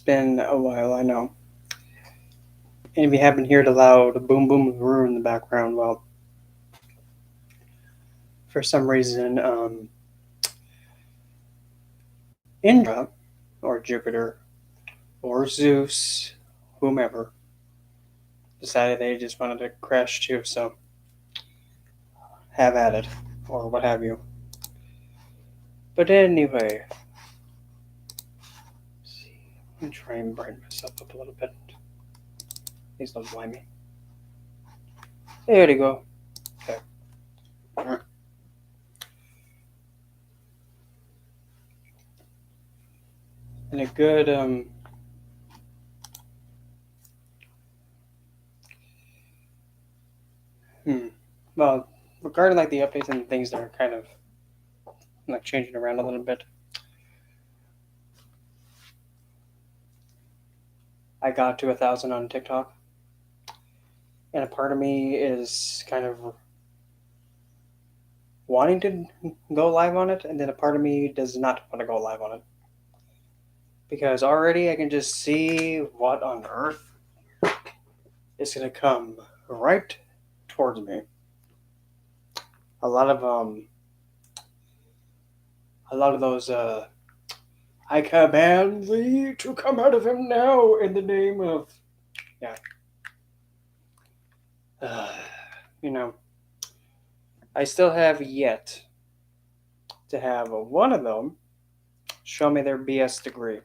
been a while, I know. And if you happen to hear the loud boom boom of the room in the background, well, for some reason, Indra, or Jupiter, or Zeus, whomever, decided they just wanted to crash too, so have at it, or what have you. But anyway, let's see. I'm gonna try and brighten myself up a little bit. Please don't blind me. There you go. Okay. And a good well, regarding like the updates and things that are kind of like changing around a little bit. I got to 1,000 on TikTok, and a part of me is kind of wanting to go live on it, and then a part of me does not want to go live on it because already I can just see what on earth is gonna come right towards me. A lot of those I command thee to come out of him now in the name of yeah. Uh, you know, I still have yet to have one of them show me their BS degree,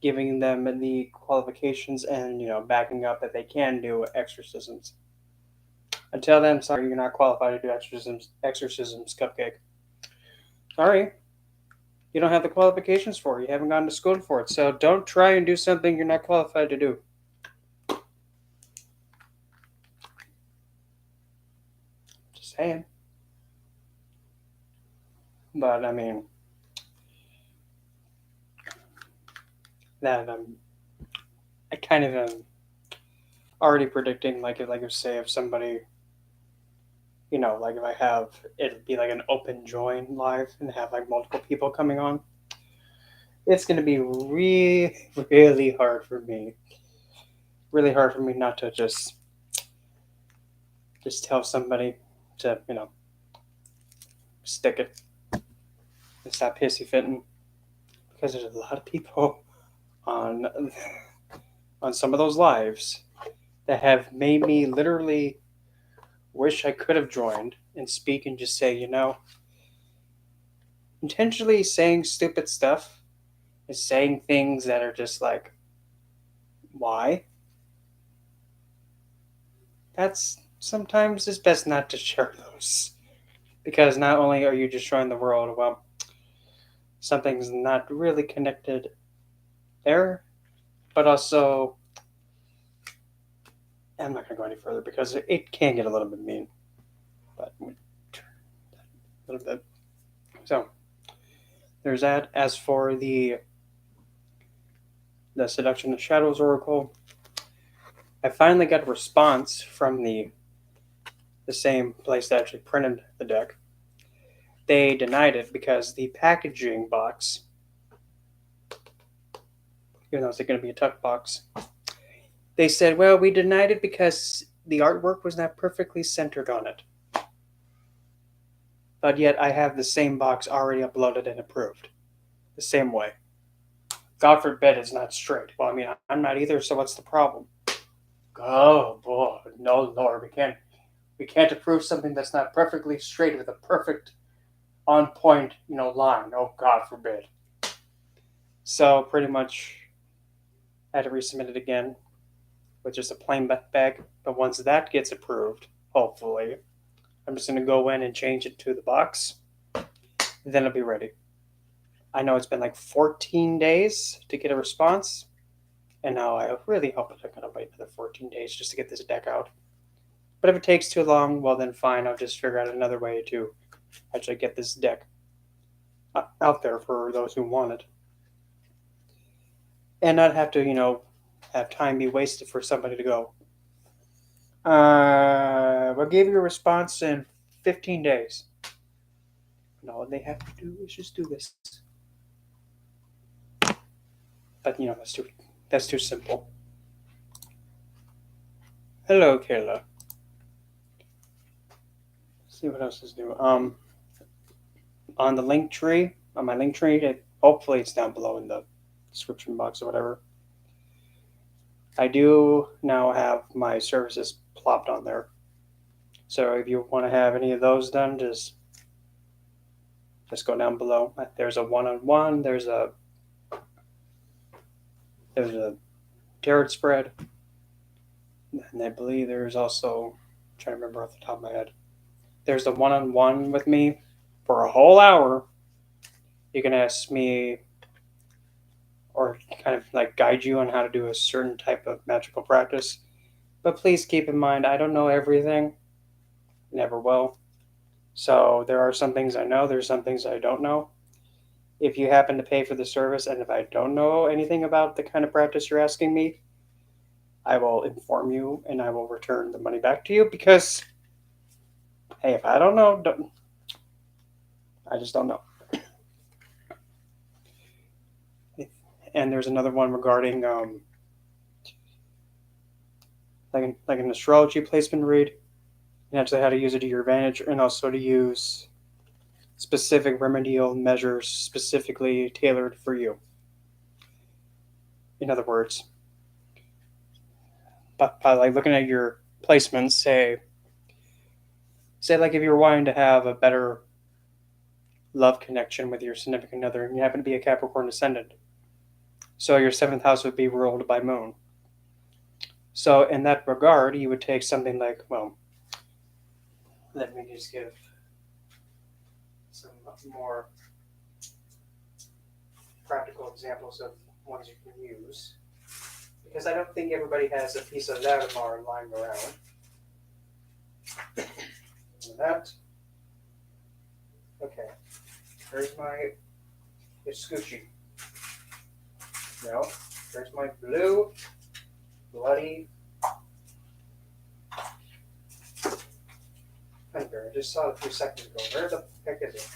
giving them the qualifications and backing up that they can do exorcisms. Until then, sorry, you're not qualified to do exorcisms. Exorcisms, cupcake. Sorry, you don't have the qualifications for it. You haven't gone to school for it. So don't try and do something you're not qualified to do. Just saying. But I mean, that I kind of am already predicting, like I say, if somebody, like if I have it'd be like an open join live and have like multiple people coming on. It's gonna be really, really hard for me. Really hard for me not to just tell somebody to stick it and stop hissy fitting because there's a lot of people on some of those lives that have made me literally wish I could have joined and speak and just say, intentionally saying stupid stuff is saying things that are just like, why? That's sometimes it's best not to share those because not only are you destroying the world, well, something's not really connected there, but also I'm not going to go any further because it can get a little bit mean, but a little bit. So there's that. As for the Seduction of Shadows Oracle, I finally got a response from the same place that actually printed the deck. They denied it because the packaging box, even though it's going to be a tuck box, they said, well, we denied it because the artwork was not perfectly centered on it. But yet I have the same box already uploaded and approved. The same way. God forbid it's not straight. Well, I mean, I'm not either, so what's the problem? Oh boy, no, Lord, we can't approve something that's not perfectly straight with a perfect on point, line. Oh, God forbid. So pretty much I had to resubmit it again with just a plain bag. But once that gets approved, hopefully, I'm just going to go in and change it to the box. Then it'll be ready. I know it's been like 14 days to get a response. And now I really hope I'm going to wait another 14 days just to get this deck out. But if it takes too long, well then fine. I'll just figure out another way to actually get this deck out there for those who want it. And not have to, have time be wasted for somebody to go, we'll give you a response in 15 days. And all they have to do is just do this. But that's too simple. Hello, Kayla. Let's see what else is new. On the link tree, on my link tree, hopefully it's down below in the description box or whatever. I do now have my services plopped on there. So if you want to have any of those done, just go down below. There's a one-on-one. There's a tarot spread, and I believe there's also, I'm trying to remember off the top of my head. There's the one-on-one with me for a whole hour. You can ask me or kind of like guide you on how to do a certain type of magical practice. But please keep in mind, I don't know everything. Never will. So there are some things I know, there's some things I don't know. If you happen to pay for the service and if I don't know anything about the kind of practice you're asking me, I will inform you and I will return the money back to you because, hey, if I don't know, I just don't know. And there's another one regarding like an astrology placement read, and actually how to use it to your advantage, and also to use specific remedial measures specifically tailored for you. In other words, by like looking at your placements, say like if you're wanting to have a better love connection with your significant other and you happen to be a Capricorn ascendant, so your seventh house would be ruled by moon. So in that regard, you would take something like, well, let me just give some more practical examples of ones you can use, because I don't think everybody has a piece of Larimar lying around. And that. Okay. There's my Scoochie. No. There's my blue bloody honeybear. I just saw it a few seconds ago. Where the heck is it?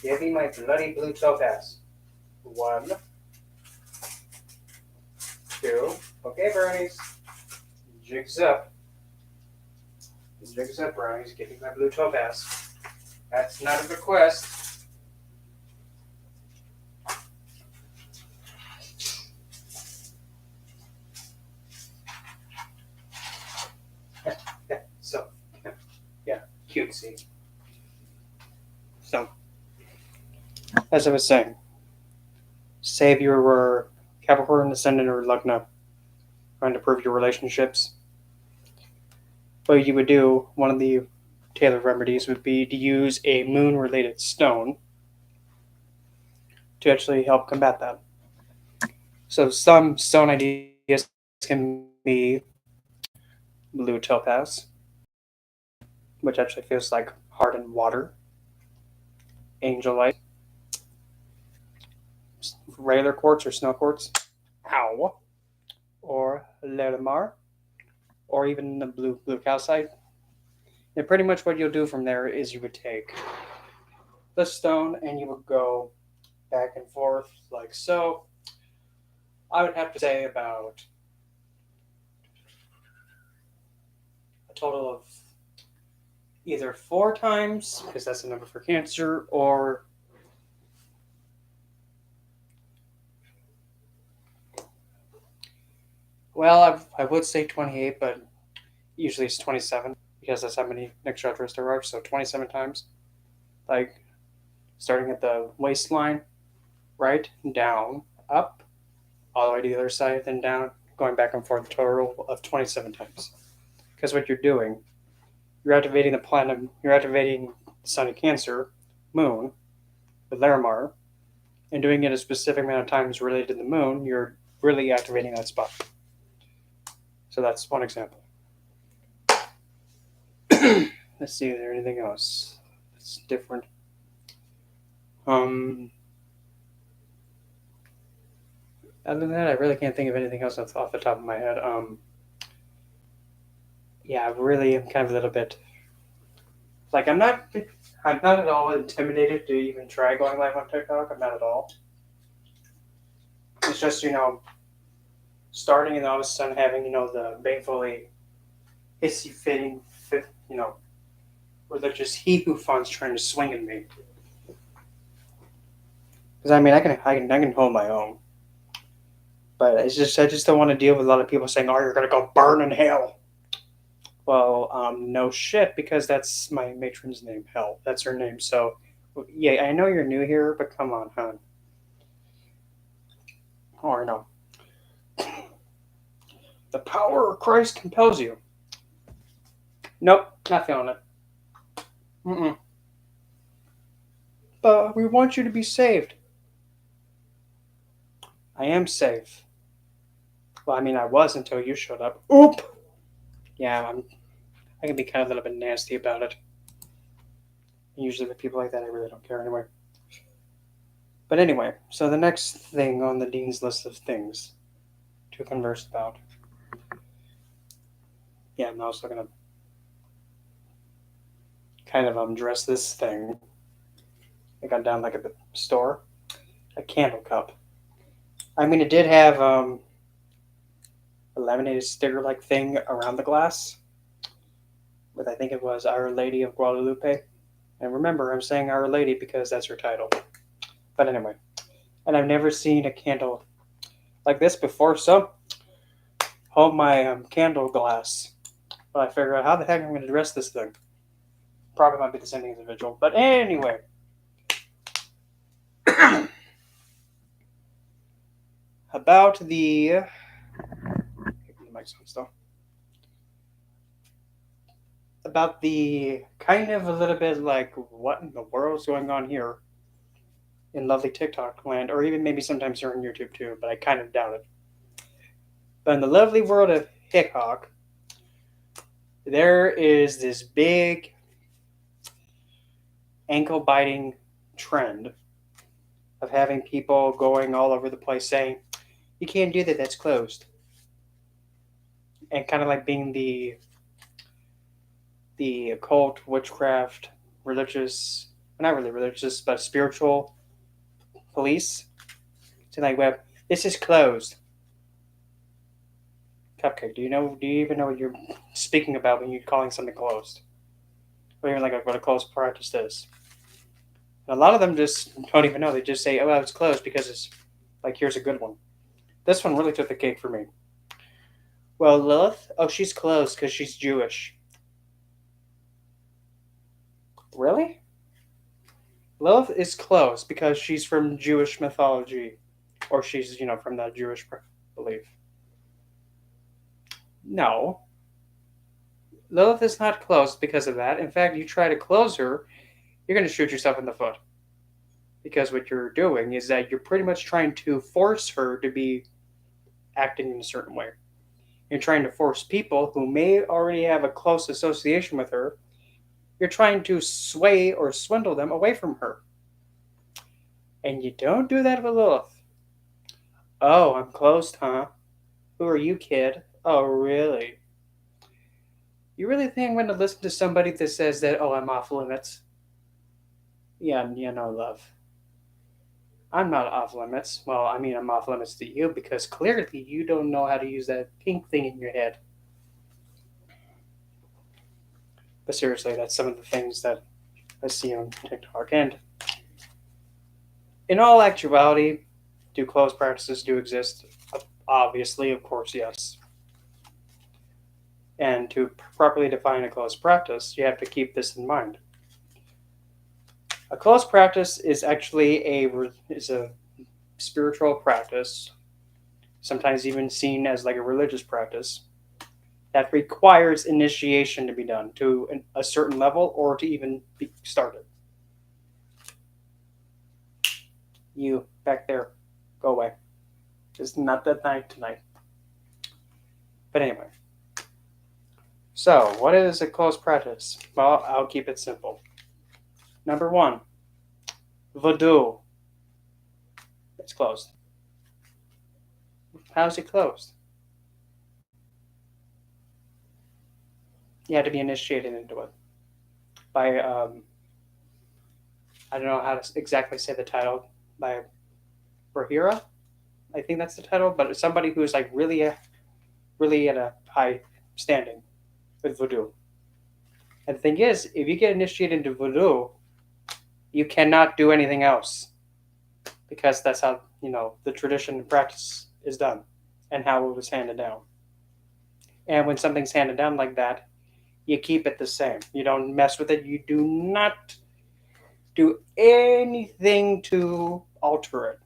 Give me my bloody blue topaz. 1, 2. Okay, brownies. Jigs up. Jigs up, brownies. Give me my blue topaz. That's not a request. So, yeah, cutesy. So, as I was saying, say if you were Capricorn ascendant or Lugna, trying to prove your relationships, what you would do, one of the tailored remedies would be to use a moon-related stone to actually help combat that. So some stone ideas can be blue topaz, which actually feels like hardened water, angelite, regular quartz or snow quartz, ow, or Larimar, or even the blue calcite. And pretty much what you'll do from there is you would take the stone and you would go back and forth like so. I would have to say about a total of either 4 times, because that's the number for Cancer, or well, I would say 28, but usually it's 27 because that's how many nakshatras there are. So 27 times, like starting at the waistline, right, down, up, all the way to the other side, then down, going back and forth, a total of 27 times. Because what you're doing, you're activating the planet, you're activating the sun in Cancer, moon, with Larimar, and doing it a specific amount of times related to the moon, you're really activating that spot. So that's one example. Let's see, is there anything else that's different? Other than that, I really can't think of anything else off the top of my head. Yeah, I really am kind of a little bit like I'm not at all intimidated to even try going live on TikTok. I'm not at all. is just, starting and all of a sudden having, the painfully hissy fitting, religious he who funds trying to swing at me. Because I can hold my own. But I just don't want to deal with a lot of people saying, "Oh, you're gonna go burn in hell." Well, no shit, because that's my matron's name, Hell. That's her name. So, yeah, I know you're new here, but come on, hon. Or no. The power of Christ compels you. Nope, not feeling it. Mm-mm. But we want you to be saved. I am safe. Well, I was until you showed up. Oop! Yeah, I can be kind of a little bit nasty about it. Usually with people like that, I really don't care anyway. But anyway, so the next thing on the dean's list of things to converse about. Yeah, I'm also gonna kind of dress this thing. I got down like at the store, a candle cup. It did have a laminated sticker like thing around the glass, with I think it was Our Lady of Guadalupe. And remember, I'm saying Our Lady because that's her title. But anyway, and I've never seen a candle like this before, so hold my candle glass while I figure out how the heck I'm going to dress this thing. Probably might be the same individual, but anyway. About the mic's on still. About the kind of a little bit like what in the world is going on here in lovely TikTok land, or even maybe sometimes here on YouTube too, but I kind of doubt it. But in the lovely world of Hickok, there is this big ankle biting trend of having people going all over the place saying, "You can't do that, that's closed." And kind of like being the occult, witchcraft, religious, not really religious, but spiritual police. So like, well, this is closed. Cupcake, do you even know what you're speaking about when you're calling something closed? Or even like what a closed practice is. And a lot of them just don't even know. They just say, "Oh, well, it's closed because it's like here's a good one." This one really took the cake for me. Well, Lilith, oh, she's closed because she's Jewish. Really? Lilith is closed because she's from Jewish mythology, or she's from that Jewish belief. No, Lilith is not closed because of that. In fact, you try to close her, you're going to shoot yourself in the foot. Because what you're doing is that you're pretty much trying to force her to be acting in a certain way. You're trying to force people who may already have a close association with her, you're trying to sway or swindle them away from her. And you don't do that with Lilith. Oh, I'm closed, huh? Who are you, kid? Oh, really? You really think I'm going to listen to somebody that says that, oh, I'm off limits? Yeah, no, love. I'm not off limits. Well, I'm off limits to you because clearly you don't know how to use that pink thing in your head. But seriously, that's some of the things that I see on TikTok. And in all actuality, do closed practices do exist? Obviously, of course, yes. And to properly define a closed practice, you have to keep this in mind. A closed practice is actually a spiritual practice, sometimes even seen as like a religious practice, that requires initiation to be done to a certain level or to even be started. You back there, go away. It's not that night tonight. But anyway. So, what is a closed practice? Well, I'll keep it simple. Number 1, voodoo. It's closed. How is it closed? You have to be initiated into it by I don't know how to exactly say the title, by Brahira. I think that's the title, but it's somebody who is like really at a high standing with voodoo. And the thing is, if you get initiated into voodoo, you cannot do anything else because that's how the tradition and practice is done, and how it was handed down. And when something's handed down like that, you keep it the same. You don't mess with it. You do not do anything to alter it.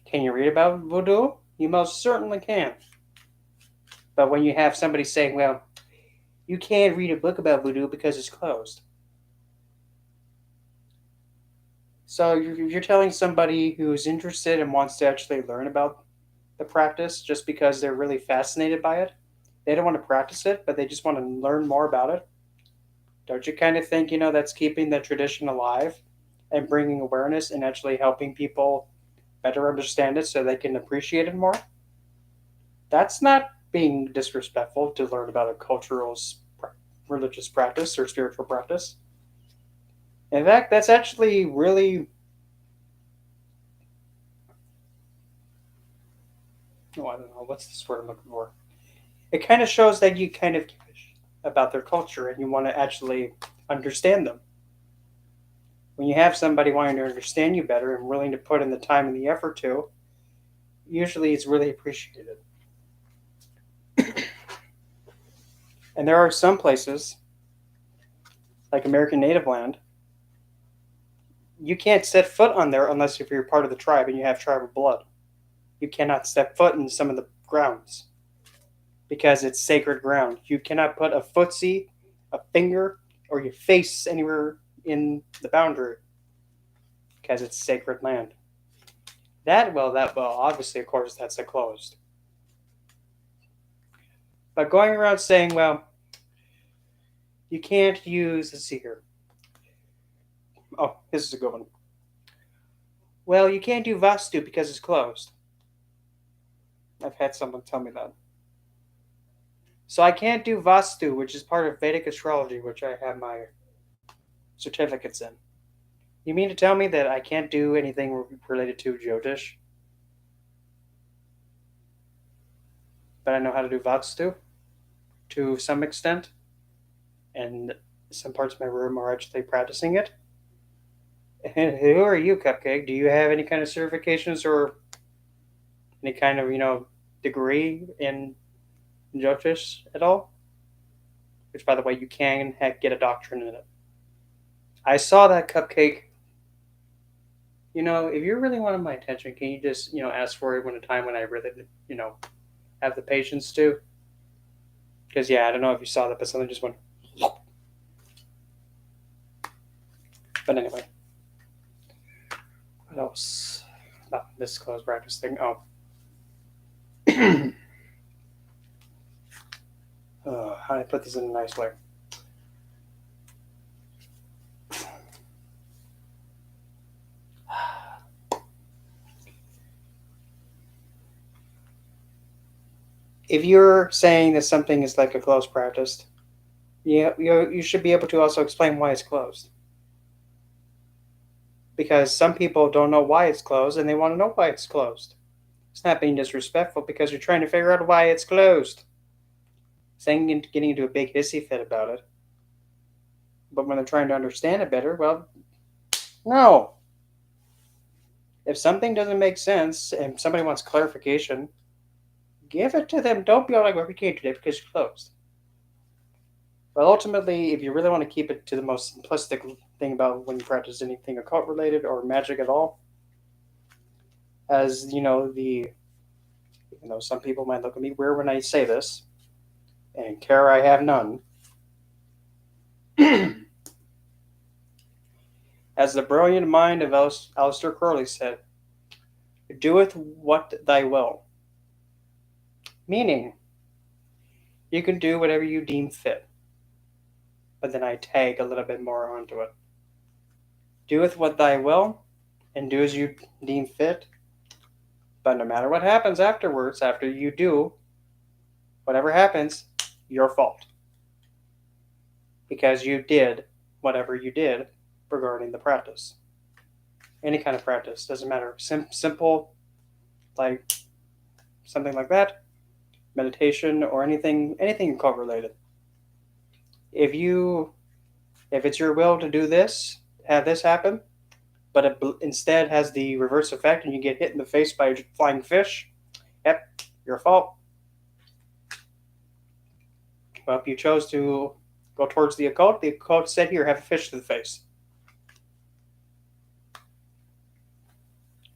Can you read about voodoo? You most certainly can. But when you have somebody saying, well, you can't read a book about voodoo because it's closed. So you're telling somebody who's interested and wants to actually learn about the practice just because they're really fascinated by it. They don't want to practice it, but they just want to learn more about it. Don't you kind of think, that's keeping the tradition alive and bringing awareness and actually helping people better understand it so they can appreciate it more? That's not being disrespectful to learn about a cultural religious practice or spiritual practice. In fact, that's actually really, oh, I don't know, what's this word I'm looking for? It kind of shows that you kind of give a shit about their culture and you want to actually understand them. When you have somebody wanting to understand you better and willing to put in the time and the effort to, usually it's really appreciated. And there are some places, like American Native Land, you can't set foot on there unless if you're part of the tribe and you have tribal blood. You cannot step foot in some of the grounds because it's sacred ground. You cannot put a footsie, a finger, or your face anywhere in the boundary because it's sacred land. That well, obviously, of course, that's a closed. But going around saying, well, you can't use, let's see here. Oh, this is a good one. Well, you can't do Vastu because it's closed. I've had someone tell me that. So I can't do Vastu, which is part of Vedic astrology, which I have my certificates in. You mean to tell me that I can't do anything related to Jyotish? But I know how to do Vastu to some extent, and some parts of my room are actually practicing it. And who are you, Cupcake? Do you have any kind of certifications or any kind of degree in Jyotish at all? Which, by the way, you can get a doctorate in it. I saw that, Cupcake. If you really wanted my attention, can you just ask for it when a time when I really have the patience to? Because I don't know if you saw that, but something just went. But anyway, what else about this closed practice thing? Oh. How do I put this in a nice way? If you're saying that something is like a closed practice, you should be able to also explain why it's closed. Because some people don't know why it's closed and they want to know why it's closed. It's not being disrespectful because you're trying to figure out why it's closed. Saying and getting into a big hissy fit about it. But when they're trying to understand it better, well, no. If something doesn't make sense and somebody wants clarification, give it to them. Don't be all like, well, we can't do that because it's closed. But ultimately, if you really want to keep it to the most simplistic thing about when you practice anything occult related or magic at all, as even though some people might look at me weird when I say this, and care I have none, as the brilliant mind of Aleister Crowley said, doeth what thy will. Meaning, you can do whatever you deem fit. But then I tag a little bit more onto it. Doeth what thy will, and do as you deem fit. But no matter what happens afterwards, after you do, whatever happens, your fault. Because you did whatever you did regarding the practice. Any kind of practice doesn't matter. Simple, like something like that, meditation or anything occult related. If you if it's your will to do this, have this happen, but it instead has the reverse effect and you get hit in the face by a flying fish, yep, your fault. Well, if you chose to go towards the occult said, here, have a fish to the face.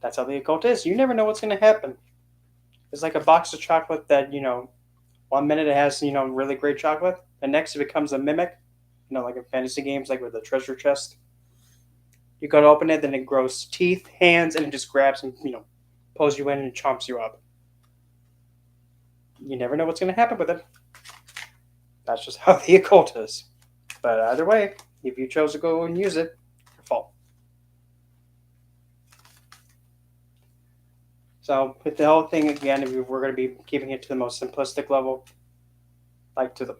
That's how the occult is. You never know what's going to happen. It's like a box of chocolate that, 1 minute it has, really great chocolate. The next it becomes a mimic, like in fantasy games, like with the treasure chest. You go to open it, then it grows teeth, hands, and it just grabs and, pulls you in and chomps you up. You never know what's going to happen with it. That's just how the occult is. But either way, if you chose to go and use it, your fault. So with the whole thing again, if we're going to be keeping it to the most simplistic level, like to the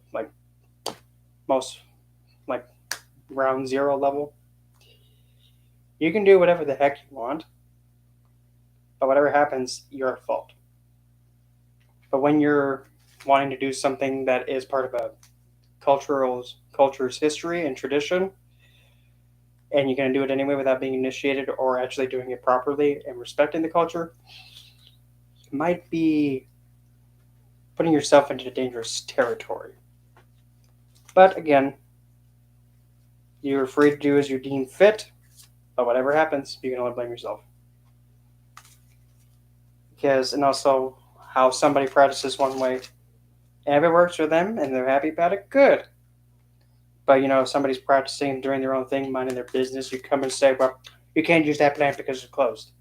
most ground zero level, you can do whatever the heck you want, but whatever happens, you're at fault. But when you're wanting to do something that is part of a culture's history and tradition, and you're going to do it anyway without being initiated or actually doing it properly and respecting the culture, you might be putting yourself into dangerous territory. But again, you're free to do as you deem fit, but whatever happens, you can only blame yourself. And also how somebody practices one way, and if it works for them and they're happy about it, good. But if somebody's practicing doing their own thing, minding their business, you come and say, well, you can't use that plant because it's closed.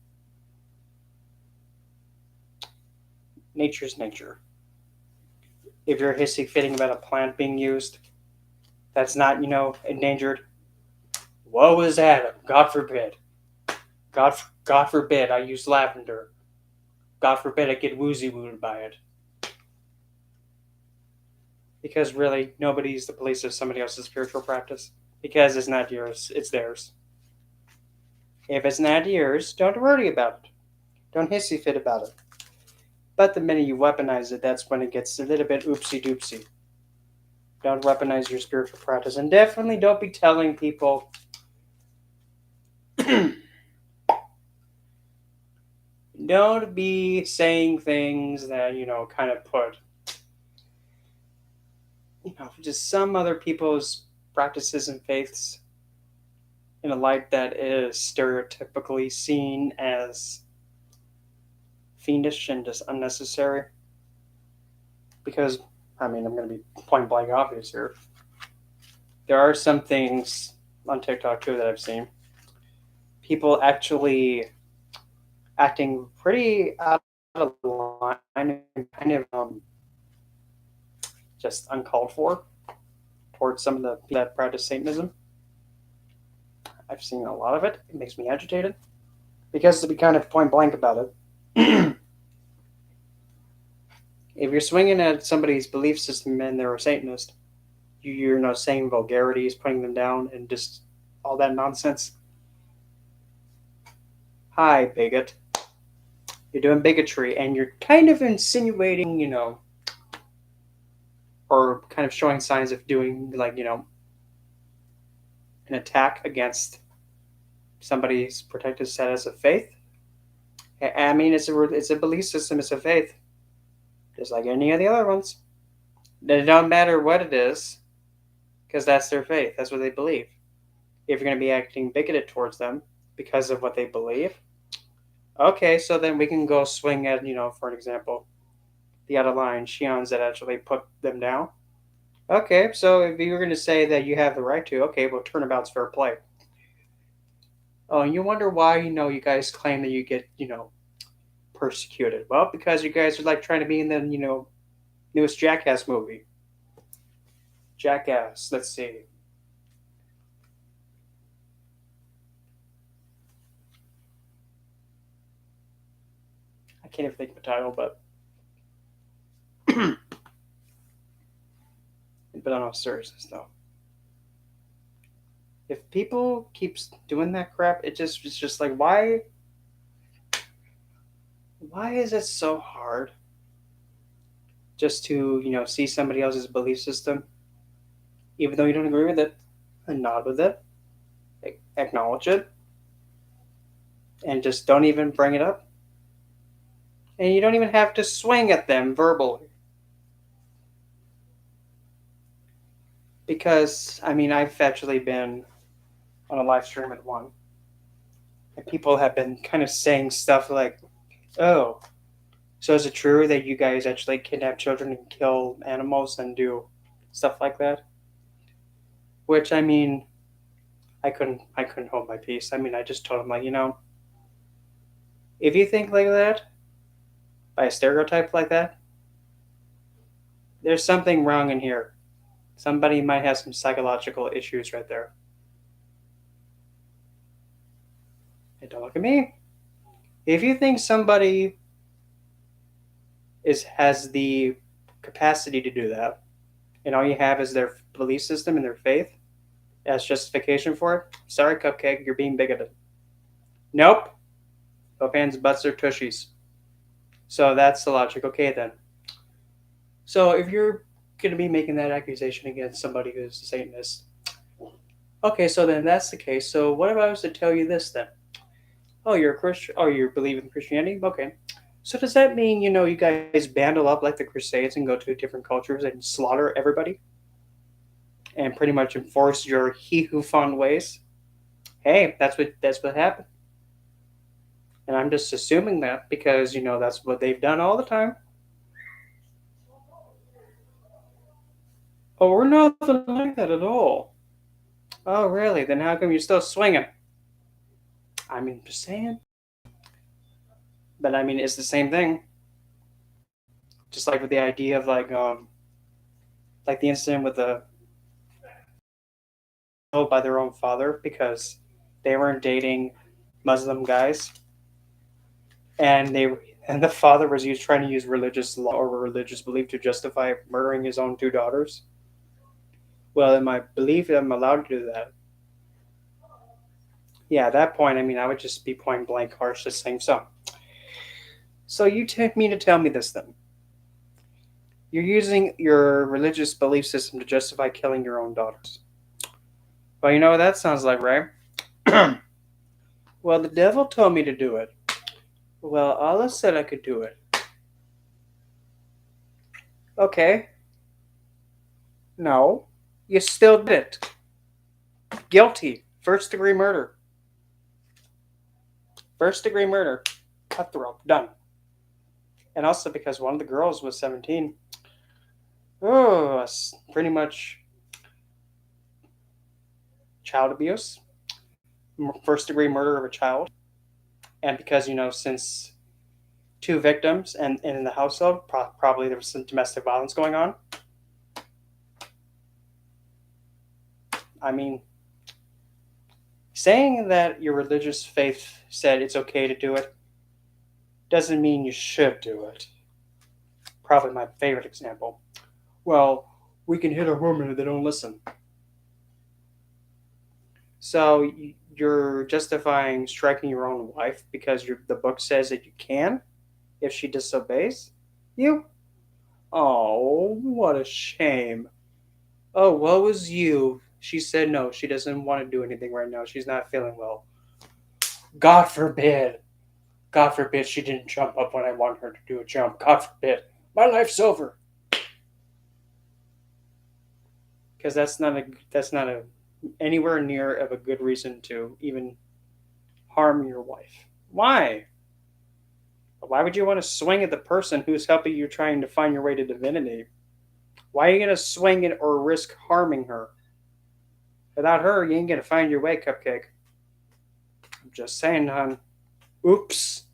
Nature's nature. If you're hissy fitting about a plant being used that's not, endangered, woe is Adam. God forbid. God forbid I use lavender. God forbid I get woozy-wooed by it. Because really, nobody's the police of somebody else's spiritual practice. Because it's not yours, it's theirs. If it's not yours, don't worry about it. Don't hissy fit about it. But the minute you weaponize it, that's when it gets a little bit oopsie-doopsie. Don't weaponize your spiritual practice. And definitely don't be telling people don't be saying things that, kind of put, just some other people's practices and faiths in a light that is stereotypically seen as fiendish and just unnecessary. Because, I'm going to be point blank obvious here. There are some things on TikTok too that I've seen. People actually acting pretty out of line and kind of just uncalled for towards some of the people that practice Satanism. I've seen a lot of it. It makes me agitated. Because to be kind of point blank about it, if you're swinging at somebody's belief system and they're a Satanist, you're not saying vulgarities, putting them down, and just all that nonsense. Hi, bigot. You're doing bigotry, and you're kind of insinuating, or kind of showing signs of doing, an attack against somebody's protected status of faith. I mean, it's a belief system, it's a faith, just like any of the other ones. It don't matter what it is, because that's their faith. That's what they believe. If you're going to be acting bigoted towards them because of what they believe, okay, so then we can go swing at, for an example, the out of line Shions that actually put them down. Okay, so if you were going to say that you have the right to, okay, well, turnabout's fair play. Oh, and you wonder why, you guys claim that you get, persecuted. Well, because you guys are trying to be in the, newest Jackass movie. Jackass, let's see. I can't even think of a title, but on all seriousness though. If people keeps doing that crap, it's just like why is it so hard just to see somebody else's belief system, even though you don't agree with it, and nod with it, acknowledge it, and just don't even bring it up, and you don't even have to swing at them verbally. Because I mean, I've actually been on a live stream at one, and people have been kind of saying stuff like, "Oh, so is it true that you guys actually kidnap children and kill animals and do stuff like that?" Which I mean, I couldn't hold my peace. I mean, I just told him like, if you think like that, by a stereotype like that, there's something wrong in here. Somebody might have some psychological issues right there. Hey, don't look at me. If you think somebody has the capacity to do that, and all you have is their belief system and their faith as justification for it, sorry, Cupcake, you're being bigoted. Nope. Both hands, butts, or tushies. So that's the logic. Okay, then. So if you're going to be making that accusation against somebody who's a Satanist, okay, so then that's the case. So what if I was to tell you this then? Oh, you're a Christian. Oh, you believe in Christianity? Okay. So does that mean you guys bandle up like the Crusades and go to different cultures and slaughter everybody and pretty much enforce your he who found ways? Hey, that's what happened, and I'm just assuming that because that's what they've done all the time. Oh, we're nothing like that at all. Oh, really? Then how come you're still swinging? I mean, just saying. But I mean, it's the same thing. Just like with the idea of like the incident with the told by their own father because they weren't dating Muslim guys, and the father was trying to use religious law or religious belief to justify murdering his own two daughters. Well, in my belief, I'm allowed to do that. Yeah, at that point, I mean, I would just be point blank harsh, just saying so. So you mean to tell me this then? You're using your religious belief system to justify killing your own daughters. Well, you know what that sounds like, right? Well, the devil told me to do it. Well, Allah said I could do it. Okay. No. You still did it. Guilty. First degree murder. First degree murder. Cutthroat. Done. And also because one of the girls was 17. Oh, pretty much child abuse. First degree murder of a child. And because, since two victims and in the household, probably there was some domestic violence going on. I mean, saying that your religious faith said it's okay to do it doesn't mean you should do it. Probably my favorite example. Well, we can hit a woman if they don't listen. So you're justifying striking your own wife because the book says that you can if she disobeys you? Oh, what a shame. Oh, what was you? She said no, she doesn't want to do anything right now. She's not feeling well. God forbid. God forbid she didn't jump up when I want her to do a jump. God forbid. My life's over. Because that's not a anywhere near of a good reason to even harm your wife. Why? Why would you want to swing at the person who's helping you trying to find your way to divinity? Why are you going to swing it or risk harming her? Without her, you ain't going to find your way, Cupcake. I'm just saying, hon. Oops.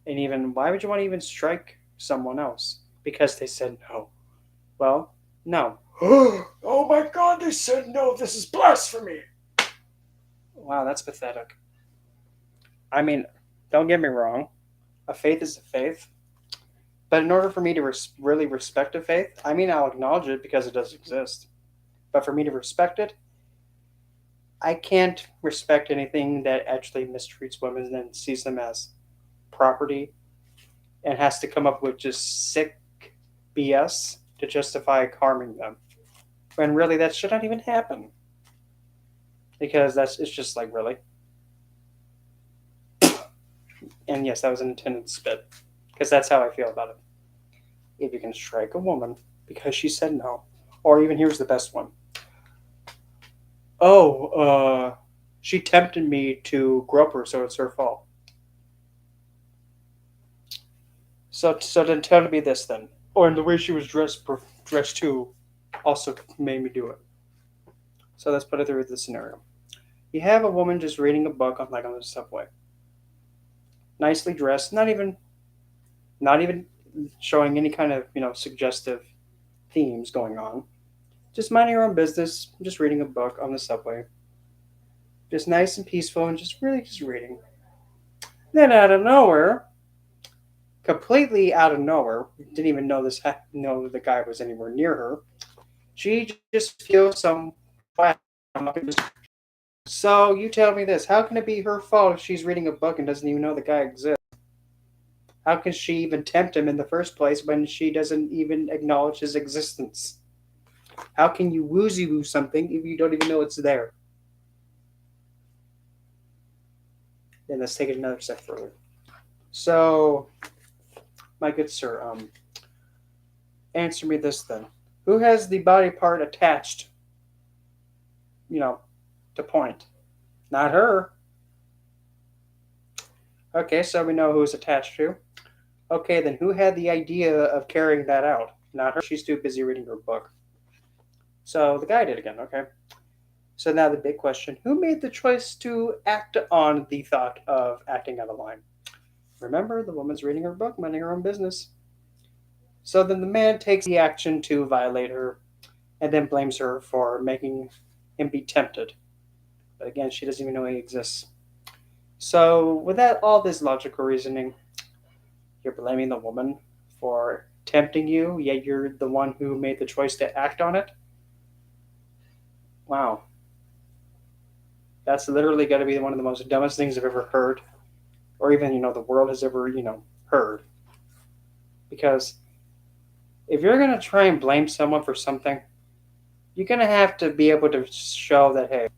And even, why would you want to even strike someone else? Because they said no. Well, no. Oh my god, they said no. This is blasphemy. Wow, that's pathetic. I mean, don't get me wrong. A faith is a faith. But in order for me to really respect a faith, I mean, I'll acknowledge it because it does exist. But for me to respect it, I can't respect anything that actually mistreats women and sees them as property and has to come up with just sick BS to justify harming them. When really that should not even happen. Because it's just like really. And yes, that was an intended spit. Because that's how I feel about it. If you can strike a woman because she said no, or even here's the best one. Oh, she tempted me to grope her, so it's her fault. So then tell me this then. Or in the way she was dressed too, also made me do it. So let's put it through the scenario. You have a woman just reading a book on the subway, nicely dressed, not even showing any kind of suggestive themes going on. Just minding her own business, just reading a book on the subway, just nice and peaceful, and just really just reading. Then out of nowhere, completely out of nowhere, didn't even know the guy was anywhere near her. She just feels some flat. So you tell me this: how can it be her fault if she's reading a book and doesn't even know the guy exists? How can she even tempt him in the first place when she doesn't even acknowledge his existence? How can you woozy woo something if you don't even know it's there? Then let's take it another step further. So, my good sir, answer me this then: who has the body part attached, you know, to point? Not her. Okay, so we know who's attached to. Okay, then who had the idea of carrying that out? Not her. She's too busy reading her book. So the guy did again. Okay. So now the big question: who made the choice to act on the thought of acting out of line? Remember, the woman's reading her book, minding her own business. So then the man takes the action to violate her and then blames her for making him be tempted. But again, she doesn't even know he exists. So, with that, all this logical reasoning, you're blaming the woman for tempting you, yet you're the one who made the choice to act on it? Wow. That's literally got to be one of the most dumbest things I've ever heard, or even, the world has ever, heard. Because if you're going to try and blame someone for something, you're going to have to be able to show that, hey,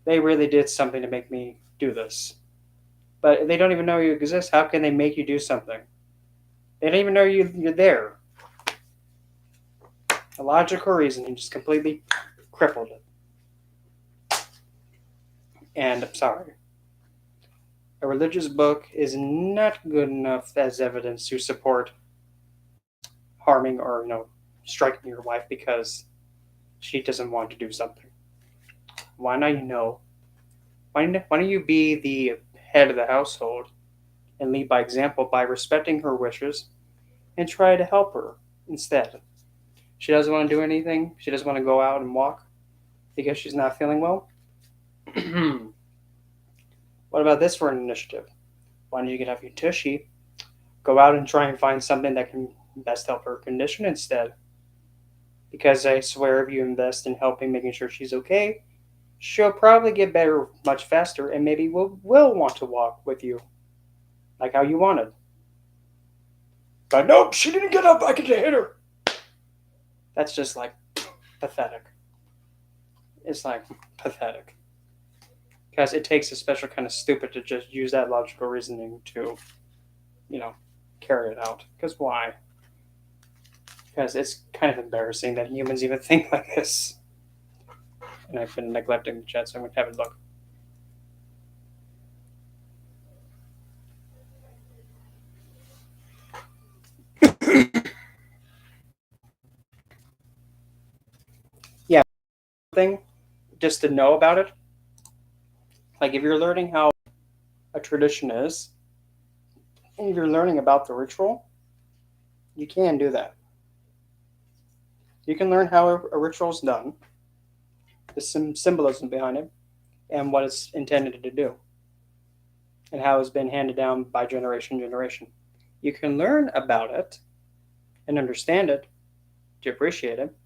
they really did something to make me do this. But if they don't even know you exist, how can they make you do something? They don't even know you're there. A logical reasoning just completely crippled it. And I'm sorry. A religious book is not good enough as evidence to support harming or, striking your wife because she doesn't want to do something. Why not Why don't you be the head of the household and lead by example by respecting her wishes and try to help her instead? She doesn't want to do anything. She doesn't want to go out and walk because she's not feeling well. What about this for an initiative? Why don't you get off your tushy, go out and try and find something that can best help her condition instead? Because I swear if you invest in helping making sure she's okay, she'll probably get better much faster and maybe will want to walk with you like how you wanted. But nope, she didn't get up. I could hit her. That's just like pathetic. It's like pathetic. Because it takes a special kind of stupid to just use that logical reasoning to, carry it out. Because why? Because it's kind of embarrassing that humans even think like this. And I've been neglecting the chat, so I'm going to have a look. Yeah, thing just to know about it. Like if you're learning how a tradition is, and you're learning about the ritual, you can do that. You can learn how a ritual is done, the symbolism behind it, and what it's intended to do, and how it's been handed down by generation to generation. You can learn about it and understand it to appreciate it,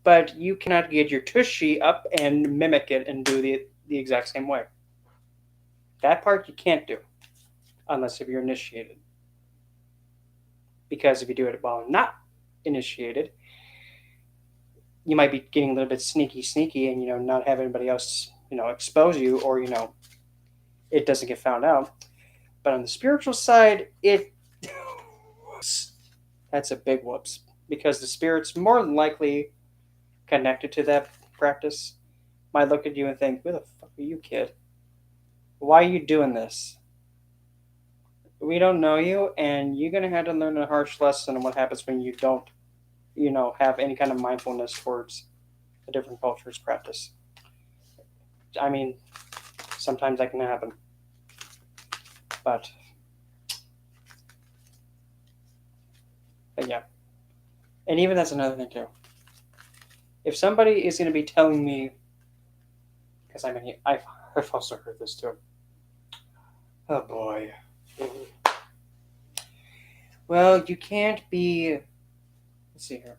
but you cannot get your tushy up and mimic it and do the exact same way. That part you can't do unless if you're initiated. Because if you do it while not initiated, you might be getting a little bit sneaky and not have anybody else expose you, or it doesn't get found out. But on the spiritual side, that's a big whoops, because the spirit's more than likely connected to that practice might look at you and think, who the fuck are you, kid? Why are you doing this? We don't know you, and you're going to have to learn a harsh lesson on what happens when you don't have any kind of mindfulness towards a different culture's practice. I mean, sometimes that can happen. But yeah. And even that's another thing too. If somebody is going to be telling me, because I've also heard this too. Oh boy. Well, you can't be. Let's see here.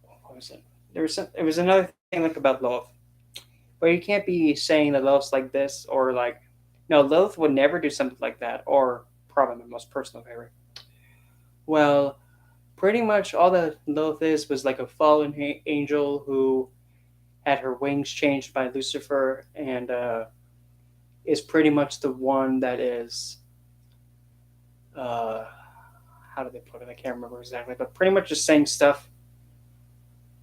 What was it? It was another thing like about Lilith, where you can't be saying that Lilith's like this, or like, no, Lilith would never do something like that, or probably my most personal favorite. Well, pretty much all that Lilith was like a fallen angel who had her wings changed by Lucifer, and is pretty much the one that is. How do they put it? I can't remember exactly, but pretty much just saying stuff,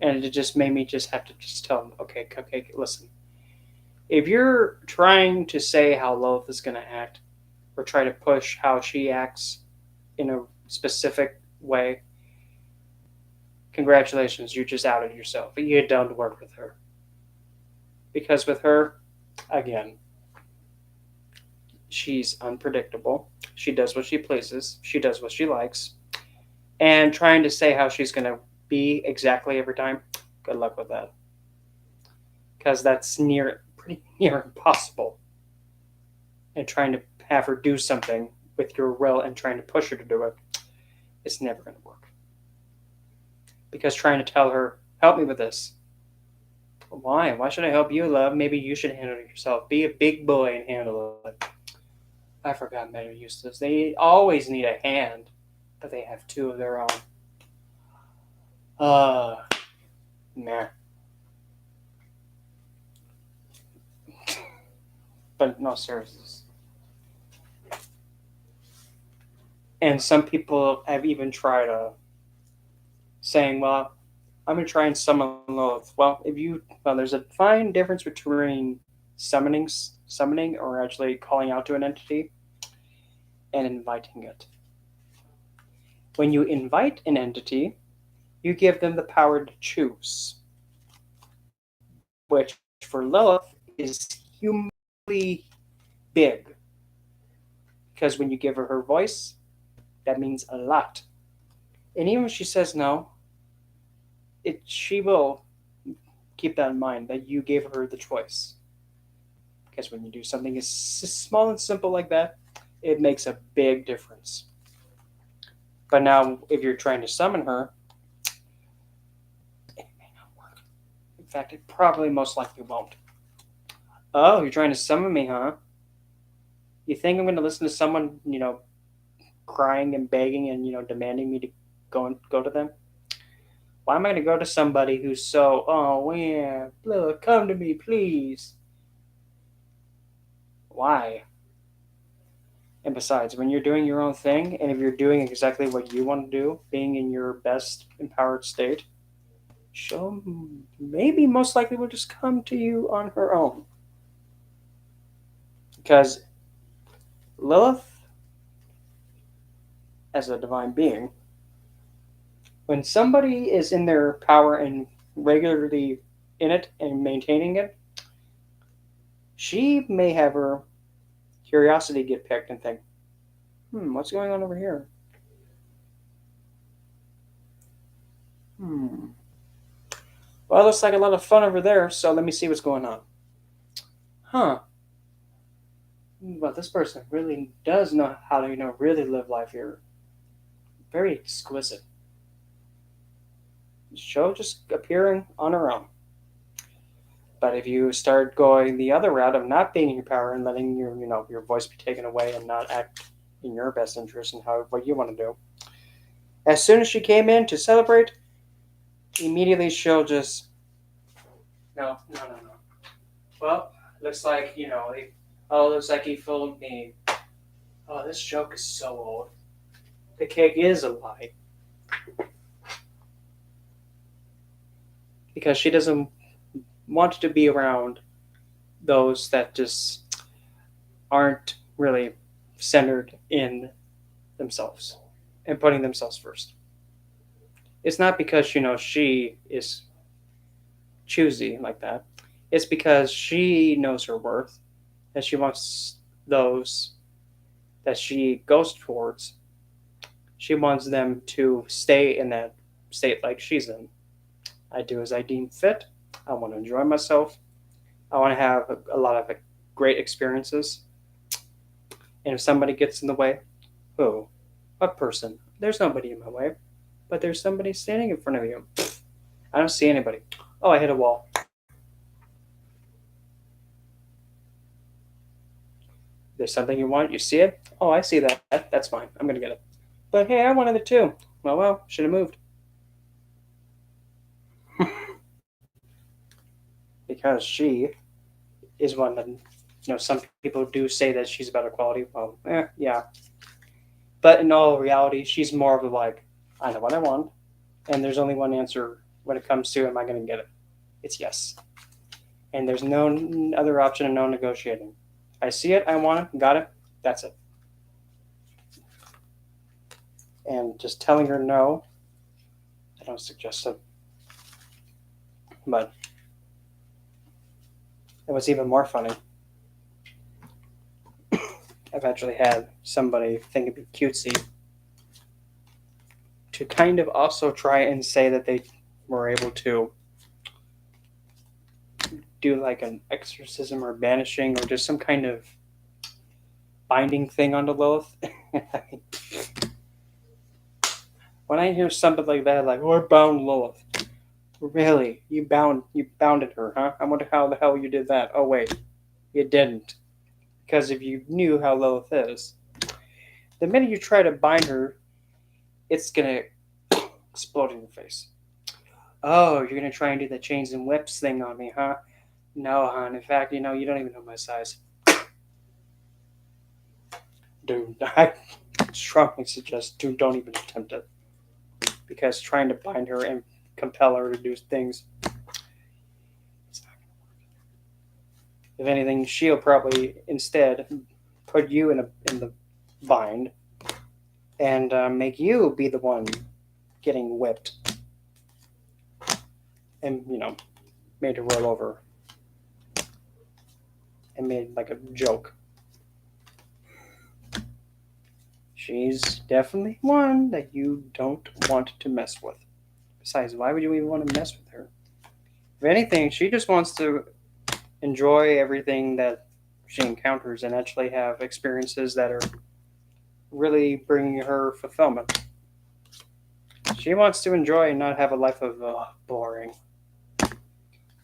and it just made me just have to just tell them, okay, listen. If you're trying to say how Lilith is going to act, or try to push how she acts in a specific way, congratulations, you just outed yourself. You don't work with her. Because with her, again, she's unpredictable. She does what she pleases. She does what she likes. And trying to say how she's going to be exactly every time, good luck with that. Because that's pretty near impossible. And trying to have her do something with your will and trying to push her to do it, it's never going to work. Because trying to tell her, help me with this. Why? Why should I help you, love? Maybe you should handle it yourself. Be a big boy and handle it. I forgot men are useless. They always need a hand, but they have two of their own. Meh. But no, seriously. And some people have even tried saying, well, I'm going to try and summon Lilith. Well, there's a fine difference between summoning or actually calling out to an entity and inviting it. When you invite an entity, you give them the power to choose, which for Lilith is humanly big. Because when you give her voice, that means a lot. And even if she says no, she will keep that in mind, that you gave her the choice. Because when you do something as small and simple like that, it makes a big difference. But now, if you're trying to summon her, it may not work. In fact, it probably most likely won't. Oh, you're trying to summon me, huh? You think I'm going to listen to someone, crying and begging and, demanding me to go to them? Why am I going to go to somebody who's so, oh, yeah, come to me, please? Why? And besides, when you're doing your own thing, and if you're doing exactly what you want to do, being in your best empowered state, she'll maybe most likely will just come to you on her own. Because Lilith, as a divine being, when somebody is in their power and regularly in it and maintaining it, she may have her curiosity get picked and think, what's going on over here? Well, it looks like a lot of fun over there, so let me see what's going on. Huh. Well, this person really does know how to, really live life here. Very exquisite. she'll just appear on her own. But if you start going the other route of not being in your power and letting your voice be taken away and not act in your best interest and how what you want to do, as soon as she came in to celebrate, immediately she'll just no, no, no, no. Well, looks like looks like he fooled me. Oh, this joke is so old. The cake is a lie because she doesn't want to be around those that just aren't really centered in themselves and putting themselves first. It's not because she is choosy like that. It's because she knows her worth and she wants those that she goes towards. She wants them to stay in that state like she's in. I do as I deem fit. I want to enjoy myself. I want to have a lot of great experiences. And if somebody gets in the way, who? What person? There's nobody in my way, but there's somebody standing in front of you. I don't see anybody. Oh, I hit a wall. There's something you want, you see it? Oh, I see that. That's fine. I'm going to get it. But hey, I wanted it too. Well, should have moved. Because she is one that, some people do say that she's better quality. Well, yeah. But in all reality, she's more of a like, I know what I want, and there's only one answer when it comes to am I going to get it? It's yes. And there's no other option and no negotiating. I see it, I want it, got it, that's it. And just telling her no, I don't suggest it. But it was even more funny. I've actually had somebody think it'd be cutesy to kind of also try and say that they were able to do like an exorcism or banishing or just some kind of binding thing onto Lilith. When I hear something like that, like, oh, I bound Lilith. Really? You bounded her, huh? I wonder how the hell you did that. Oh wait, you didn't. Because if you knew how Lilith is, the minute you try to bind her, it's gonna explode in your face. Oh, you're gonna try and do the chains and whips thing on me, huh? No, hon. In fact, you don't even know my size. Dude, I strongly suggest don't even attempt it. Because trying to bind her and compel her to do things, it's not gonna work. If anything, she'll probably instead put you in the bind and make you be the one getting whipped and made to roll over and made like a joke. She's definitely one that you don't want to mess with. Besides, why would you even want to mess with her? If anything, she just wants to enjoy everything that she encounters and actually have experiences that are really bringing her fulfillment. She wants to enjoy and not have a life of boring.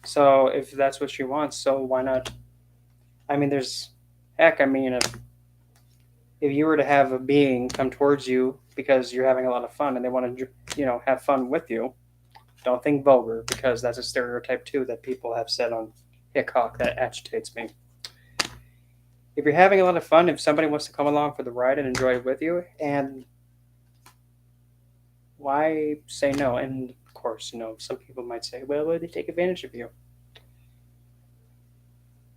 So if that's what she wants, so why not? I mean, if you were to have a being come towards you because you're having a lot of fun and they want to, have fun with you, don't think vulgar because that's a stereotype too that people have said on Hickok that agitates me. If you're having a lot of fun, if somebody wants to come along for the ride and enjoy it with you, and why say no? And of course, some people might say, well, would they take advantage of you?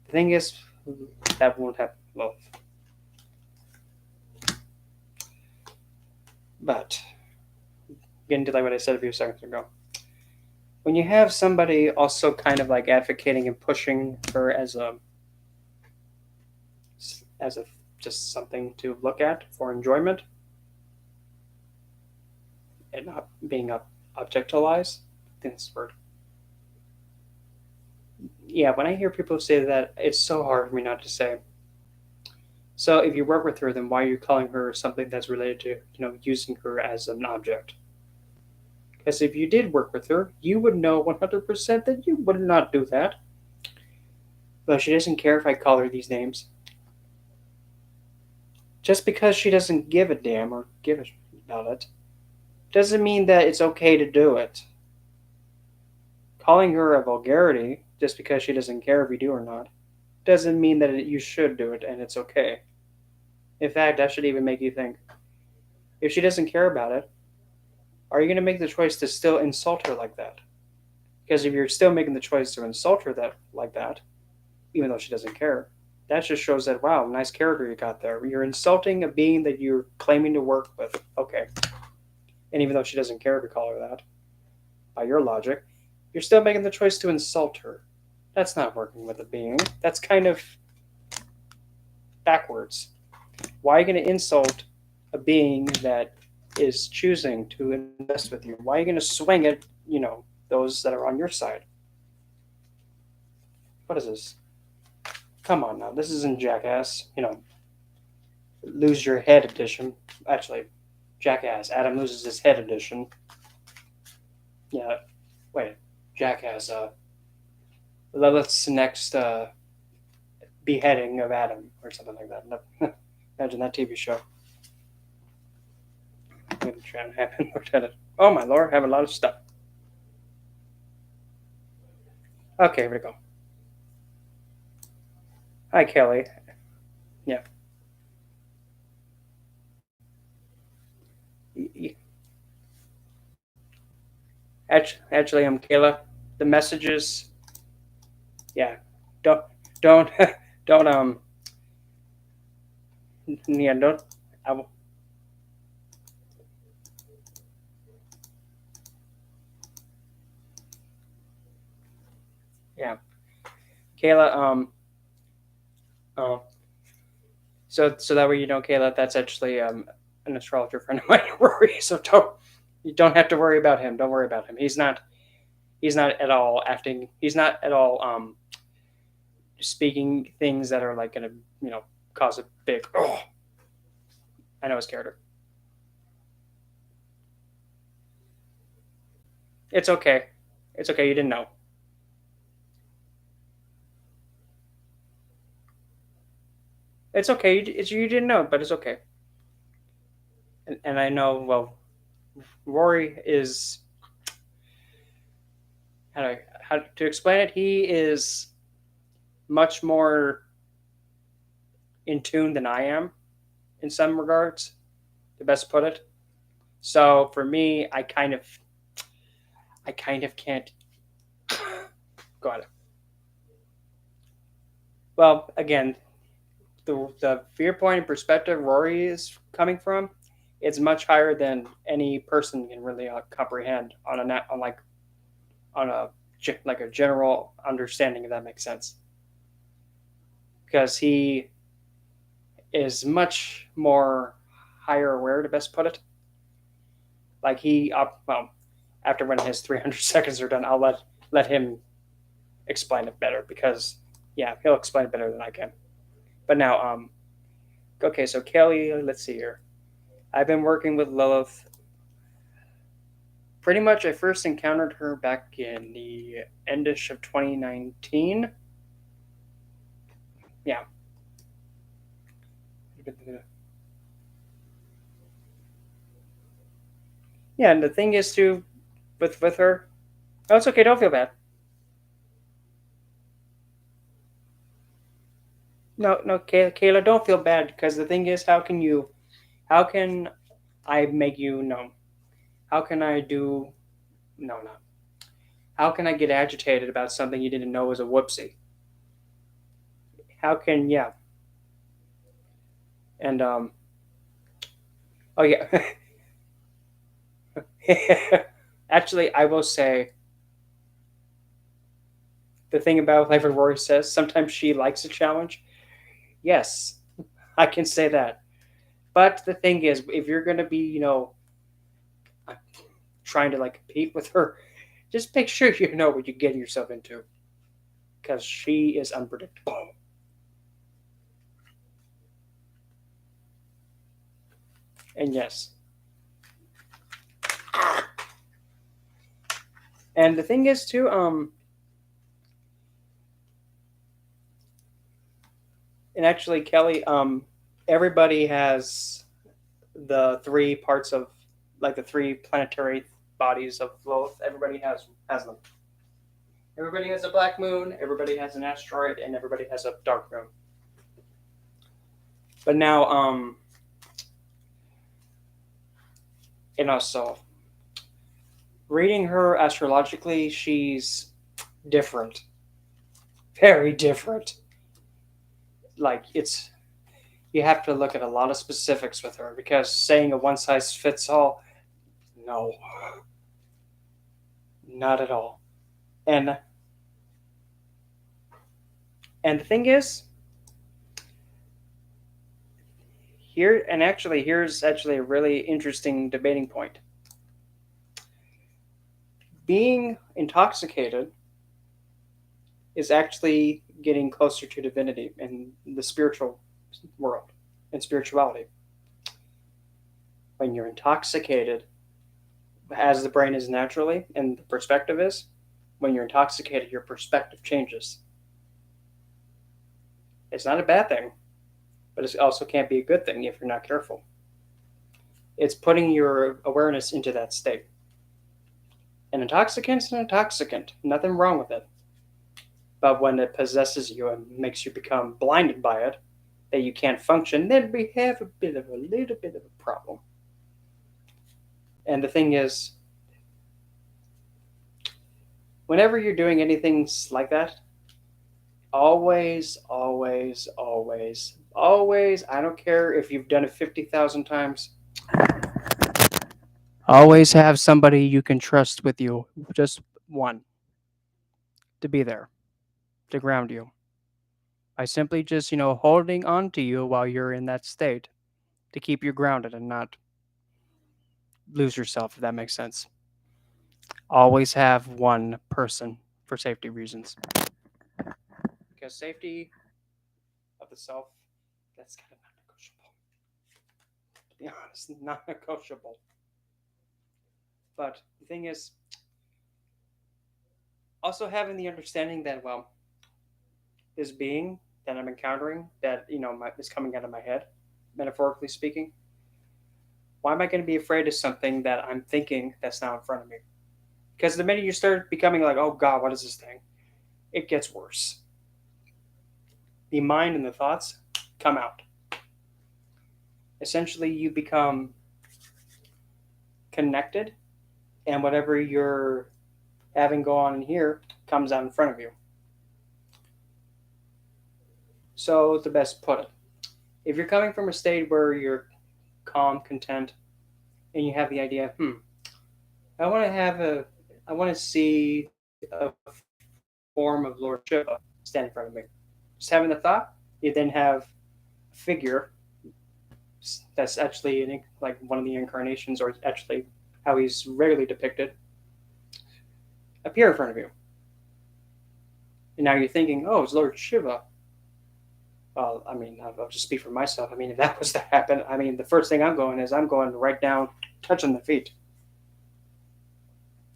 The thing is, that won't happen. Well, but getting to like what I said a few seconds ago, when you have somebody also kind of like advocating and pushing her as a just something to look at for enjoyment and not being objectualized, I think that's the word. Yeah, when I hear people say that, it's so hard for me not to say. So if you work with her, then why are you calling her something that's related to using her as an object? Because if you did work with her, you would know 100% that you would not do that. But she doesn't care if I call her these names. Just because she doesn't give a damn or give a about it, doesn't mean that it's okay to do it. Calling her a vulgarity just because she doesn't care if you do or not doesn't mean that you should do it and it's okay. In fact, that should even make you think. If she doesn't care about it, are you going to make the choice to still insult her like that? Because if you're still making the choice to insult her like that, even though she doesn't care, that just shows that, wow, nice character you got there. You're insulting a being that you're claiming to work with. Okay. And even though she doesn't care to call her that, by your logic, you're still making the choice to insult her. That's not working with a being. That's kind of backwards. Why are you going to insult a being that is choosing to invest with you? Why are you going to swing at, those that are on your side? What is this? Come on now. This isn't Jackass. Lose your head edition. Actually, Jackass. Adam loses his head edition. Yeah. Wait. Jackass. Lilith's next beheading of Adam or something like that. Imagine that TV show. Oh my lord, I have a lot of stuff. Okay, here we go. Hi, Kelly. Yeah. Actually, I'm Kayla. The messages. Yeah. Don't, don't, don't. Yeah, don't. I will. Yeah, Kayla. Oh, so that way you know, Kayla. That's actually an astrologer friend of mine, Rory. So you don't have to worry about him. Don't worry about him. He's not at all acting. He's not at all speaking things that are like gonna cause a big. Oh, I know his character. It's okay. It's okay. You didn't know. It's okay. You didn't know, but it's okay. And I know. Well, Rory is how to explain it. He is much more in tune than I am in some regards, to best put it. So for me, I kind of can't. Got it. Well, again, the viewpoint and perspective Rory is coming from, it's much higher than any person can really comprehend on a like a general understanding, if that makes sense. Because he is much more higher aware, to best put it. Like well, after when his 300 seconds are done, I'll let him explain it better because yeah, he'll explain it better than I can. But now, okay, so Kelly, let's see here. I've been working with Lilith. Pretty much, I first encountered her back in the endish of 2019. Yeah. Yeah, and the thing is too, with her. Oh, it's okay. Don't feel bad. No, no, Kayla, don't feel bad because the thing is, how can I make you know? How can I do? No, no. How can I get agitated about something you didn't know was a whoopsie? How can yeah? And oh yeah. Actually, I will say the thing about like what Rory says. Sometimes she likes a challenge. Yes, I can say that. But the thing is, if you're gonna be, trying to like compete with her, just make sure you know what you're getting yourself into, because she is unpredictable. And yes, And the thing is too, and actually, Kelly, everybody has the three parts of, like the three planetary bodies of Lilith. Everybody has them. Everybody has a black moon. Everybody has an asteroid, and everybody has a dark moon. But now, so reading her astrologically, she's different, very different. Like it's you have to look at a lot of specifics with her because saying a one size fits all, no, not at all. And the thing is, here's actually a really interesting debating point. Being intoxicated is actually getting closer to divinity in the spiritual world and spirituality. When you're intoxicated, as the brain is naturally and the perspective is, when you're intoxicated, your perspective changes. It's not a bad thing, but it also can't be a good thing if you're not careful. It's putting your awareness into that state. An intoxicant's an intoxicant, nothing wrong with it. But when it possesses you and makes you become blinded by it, that you can't function, then we have a little bit of a problem. And the thing is, whenever you're doing anything like that, always, always, always, always, I don't care if you've done it 50,000 times, always have somebody you can trust with you, just one, to be there, to ground you. By simply just, holding on to you while you're in that state to keep you grounded and not lose yourself, if that makes sense. Always have one person for safety reasons. Because safety of the self, that's kind of not negotiable. To be honest, not negotiable. But the thing is, also having the understanding that, well, this being that I'm encountering, that, is coming out of my head, metaphorically speaking, why am I going to be afraid of something that I'm thinking that's now in front of me? Because the minute you start becoming like, oh God, what is this thing? It gets worse. The mind and the thoughts come out. Essentially, you become connected, and whatever you're having go on in here comes out in front of you. So, the best put it. If you're coming from a state where you're calm, content, and you have the idea, I want to see a form of Lord Shiva stand in front of me. Just having the thought, you then have a figure that's actually like one of the incarnations, or actually how he's regularly depicted, appear in front of you. And now you're thinking, oh, it's Lord Shiva. Well, I mean, I'll just speak for myself. I mean, if that was to happen, I mean, the first thing I'm going right down, touching the feet.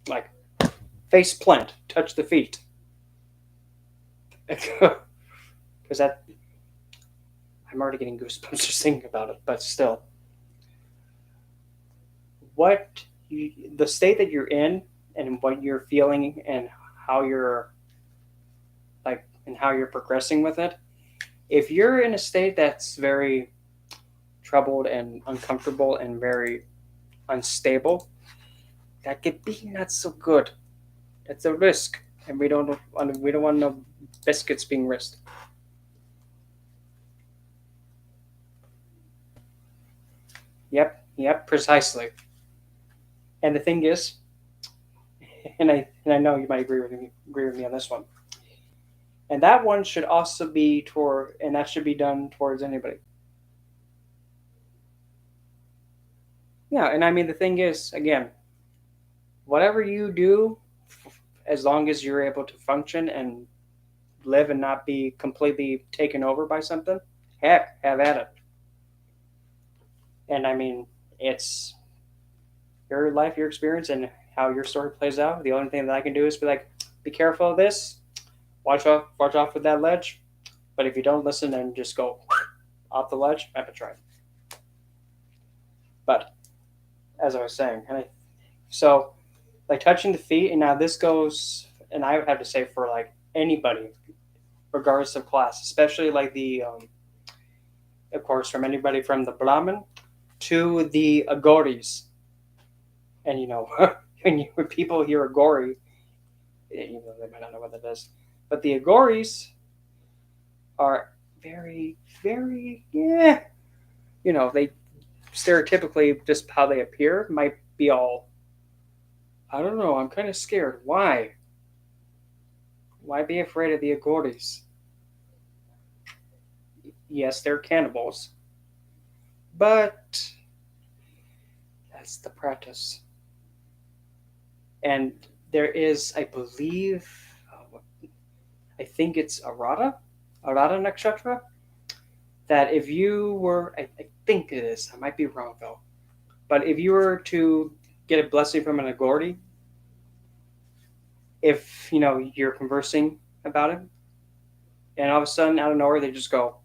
Like, face plant, touch the feet. Because I'm already getting goosebumps just thinking about it, but still. The state that you're in and what you're feeling and how you're progressing with it, if you're in a state that's very troubled and uncomfortable and very unstable, that could be not so good. That's a risk, and we don't want no biscuits being risked. Yep, precisely. And the thing is, and I know you might agree with me on this one. And that one should also be and that should be done towards anybody. Yeah, and I mean the thing is, again, whatever you do, as long as you're able to function and live and not be completely taken over by something, heck, have at it. And I mean, it's your life, your experience, and how your story plays out. The only thing that I can do is be like, be careful of this. Watch off with that ledge. But if you don't listen and just go off the ledge, I have to try. But as I was saying, so like touching the feet, and now this goes, and I would have to say for like anybody, regardless of class, especially like of course, from anybody from the Brahmin to the Agoris. And when people hear Agori, they might not know what that is, but the Agoris are very, very, yeah, they stereotypically just how they appear might be all, I don't know, I'm kind of scared. Why? Why be afraid of the Agoris? Yes, they're cannibals, but that's the practice. And there is, I believe, I think it's Arada Nakshatra, that if you were, I think it is, I might be wrong though, but if you were to get a blessing from an Agori, if you're conversing about it, and all of a sudden out of nowhere they just go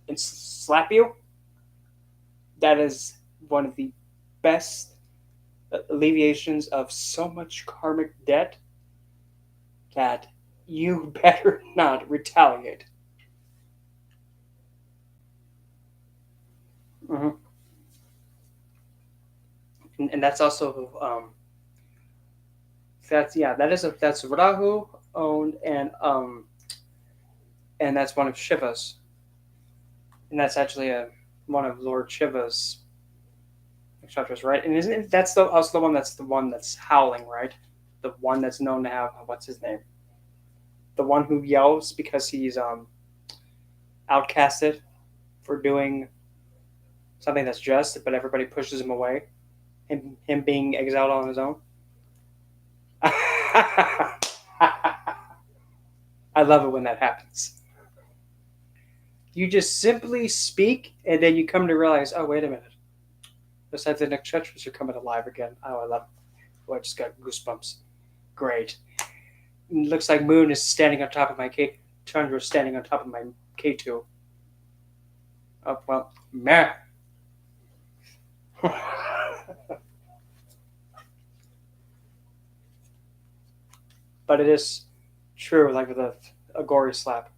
and slap you, that is one of the best alleviations of so much karmic debt that you better not retaliate. Mm-hmm. And that's also that's Rahu owned, and that's one of Shiva's, and that's actually one of Lord Shiva's nakshatras, right? And isn't it, that's also the one that's howling, right? The one that's known to have, what's his name? The one who yells because he's outcasted for doing something that's just, but everybody pushes him away, and him being exiled on his own. I love it when that happens. You just simply speak, and then you come to realize, oh, wait a minute. Besides the nakshatras are coming alive again. Oh, I love it. Oh, I just got goosebumps. Great. It looks like Moon is standing on top of my K. Chandra is standing on top of my K2. Oh, well, man. But it is true, like with a gory slap.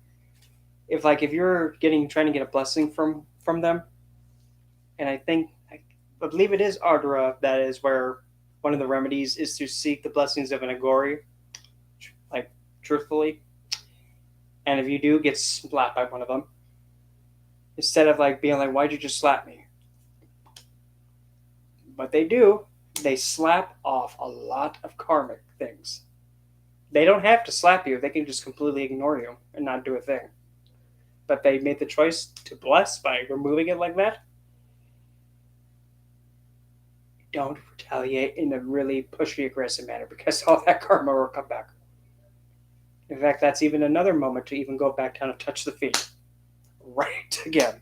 If you're trying to get a blessing from them, and I believe it is Ardra, that is where one of the remedies is to seek the blessings of an Agori, like truthfully. And if you do get slapped by one of them, instead of like being like, "Why'd you just slap me?" What they do, they slap off a lot of karmic things. They don't have to slap you; they can just completely ignore you and not do a thing. But they made the choice to bless by removing it like that. Don't retaliate in a really pushy, aggressive manner because all that karma will come back. In fact, that's even another moment to even go back down and touch the feet. Right again.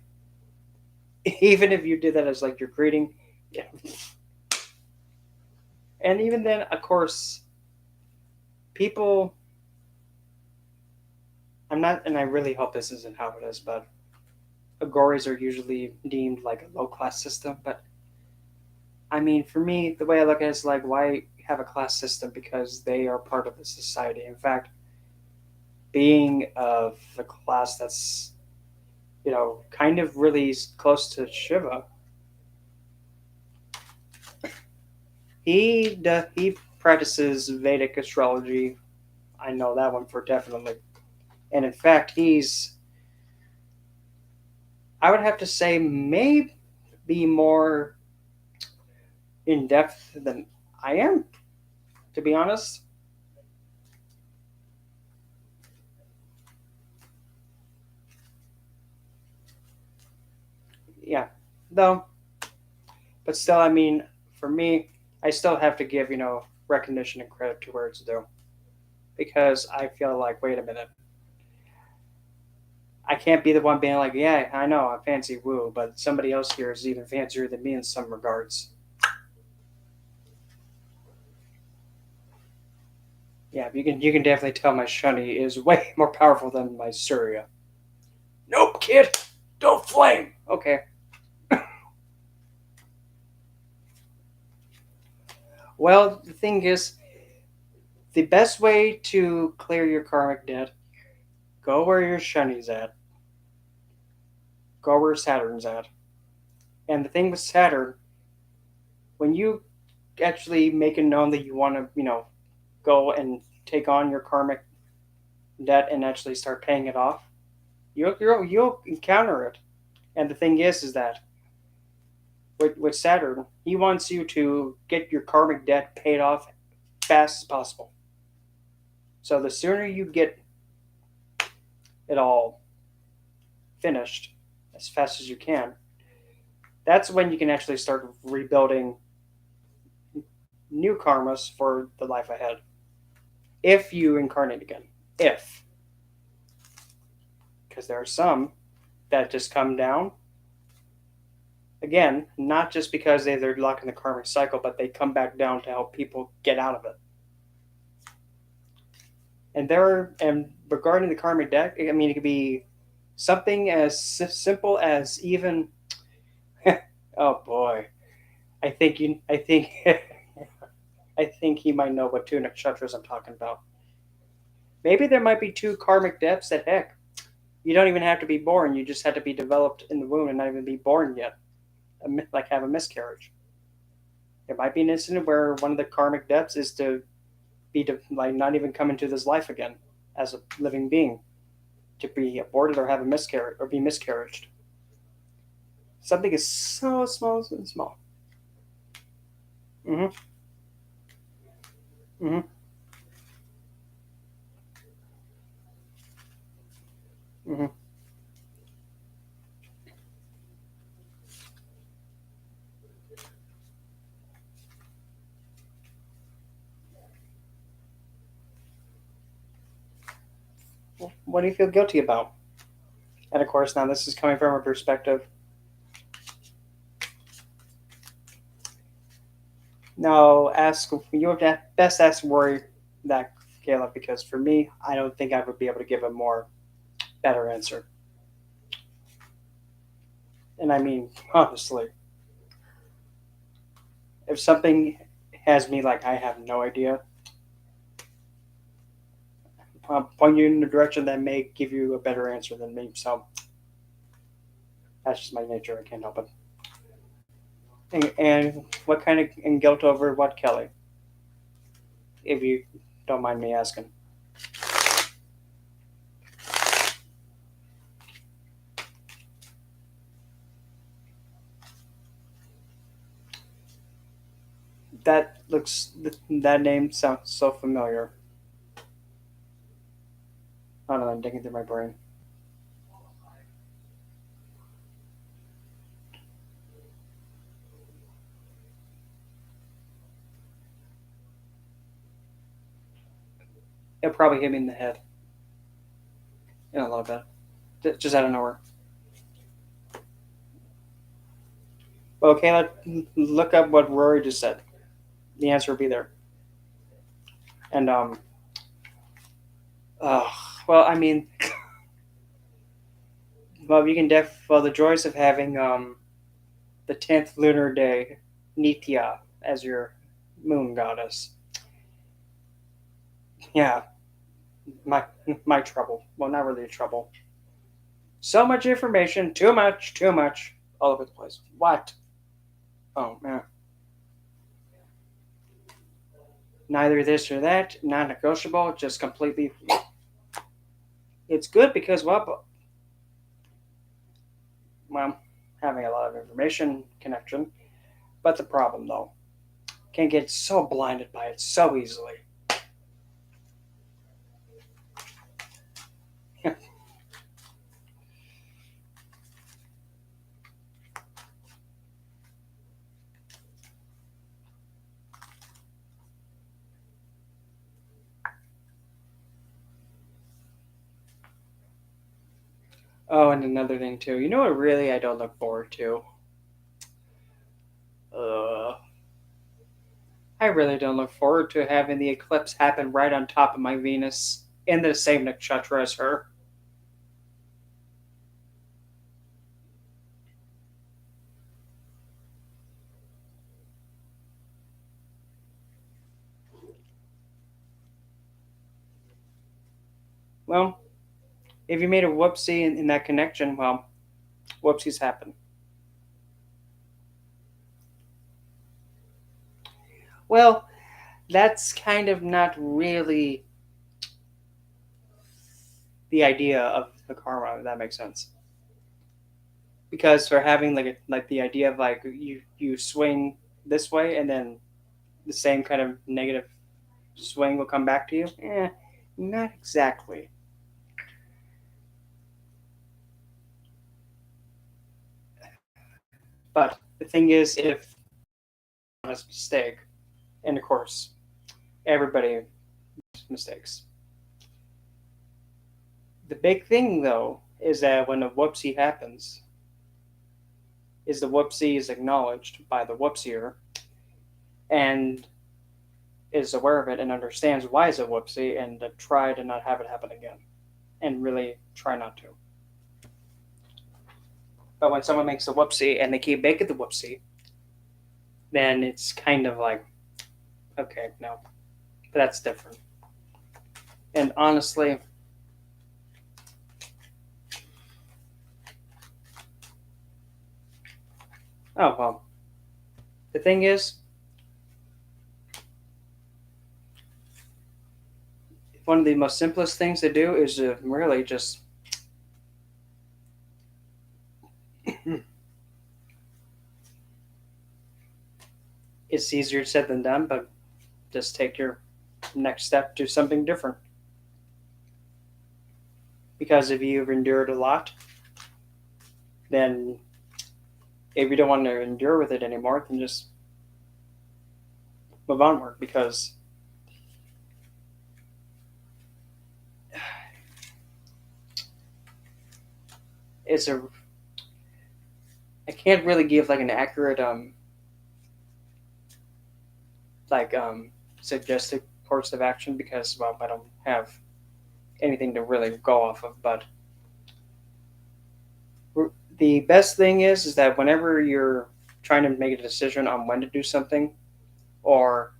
Even if you did that as like your greeting. Yeah. And even then, of course, people. I'm not, and I really hope this isn't how it is, but Agoris are usually deemed like a low class system. But I mean, for me, the way I look at it is like, why have a class system? Because they are part of the society. In fact, being of the class that's, kind of really close to Shiva, he practices Vedic astrology. I know that one for definitely. And in fact, I would have to say, maybe more in depth than I am, to be honest. Yeah, though, but still, I mean, for me, I still have to give, recognition and credit to where it's due. Because I feel like, wait a minute, I can't be the one being like, yeah, I know, I'm fancy woo, but somebody else here is even fancier than me in some regards. Yeah, you can definitely tell my shunny is way more powerful than my Surya. Nope, kid, don't flame. Okay. Well, the thing is, the best way to clear your karmic debt, go where your shunny's at. Go where Saturn's at. And the thing with Saturn, when you actually make it known that you want to, go and take on your karmic debt and actually start paying it off, you'll encounter it. And the thing is that with Saturn, he wants you to get your karmic debt paid off fast as possible. So the sooner you get it all finished as fast as you can, that's when you can actually start rebuilding new karmas for the life ahead. If you incarnate again. If. Because there are some that just come down. Again, not just because they're locked in the karmic cycle, but they come back down to help people get out of it. And regarding the karmic deck, I mean, it could be something as simple as even. Oh boy, I think I think he might know what two nakshatras I'm talking about. Maybe there might be two karmic depths that heck. You don't even have to be born. You just have to be developed in the womb and not even be born yet. Like have a miscarriage. There might be an incident where one of the karmic depths is to like not even come into this life again as a living being, to be aborted or have a miscarriage or be miscarriaged. Something is so small and small. Mm-hmm. Mm-hmm. Mm-hmm. Well, what do you feel guilty about? And of course, now this is coming from a perspective. No, ask you have to best ask worry that Caleb, because for me, I don't think I would be able to give a more better answer. And I mean, honestly, if something has me like I have no idea, I'll point you in a direction that may give you a better answer than me. So that's just my nature. I can't help it. And what kind of and guilt over what, Kelly? If you don't mind me asking. That name sounds so familiar. I don't know. I'm digging through my brain. It probably hit me in the head in a little bit, just out of nowhere. Well, okay, look up what Rory just said. The answer will be there. And uh, well, I mean, well, you can well, the joys of having the 10th lunar day, Nithya, as your moon goddess. Yeah, my my trouble. Well, not really trouble. So much information, too much, all over the place. What? Oh man. Neither this or that, non-negotiable, just completely. It's good because well, having a lot of information connection, but the problem though, can get so blinded by it so easily. Oh, and another thing too. You know what? Really, I don't look forward to. Uh, I really don't look forward to having the eclipse happen right on top of my Venus in the same nakshatra as her. Well, if you made a whoopsie in that connection, well, whoopsies happen. Well, that's kind of not really the idea of the karma, if that makes sense. Because for having like the idea of like you swing this way and then the same kind of negative swing will come back to you, not exactly. But the thing is, if honest mistake, and of course everybody makes mistakes. The big thing though is that when a whoopsie happens, is the whoopsie is acknowledged by the whoopsier and is aware of it and understands why it's a whoopsie and to try to not have it happen again and really try not to. But when someone makes a whoopsie and they keep making the whoopsie, then it's kind of like, okay, no, but that's different. And honestly, oh well, the thing is, one of the most simplest things to do is to really just it's easier said than done, but just take your next step, do something different. Because if you've endured a lot, then if you don't want to endure with it anymore, then just move onward because it's a I can't really give like an accurate like suggested course of action because well I don't have anything to really go off of, but the best thing is that whenever you're trying to make a decision on when to do something or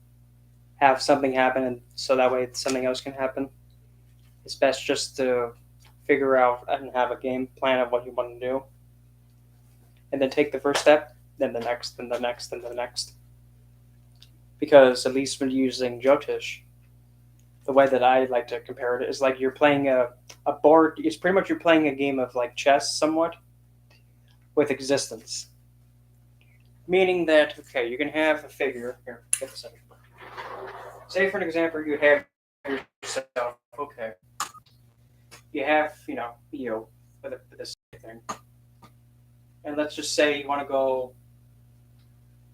have something happen and so that way something else can happen, it's best just to figure out and have a game plan of what you want to do and then take the first step, then the next, then the next, then the next. Because at least when using Jyotish, the way that I like to compare it is like you're playing a board. It's pretty much you're playing a game of like chess, somewhat, with existence. Meaning that okay, you can have a figure here. Get this. Say for an example, you have yourself. Okay, you have you with this thing, and let's just say you want to go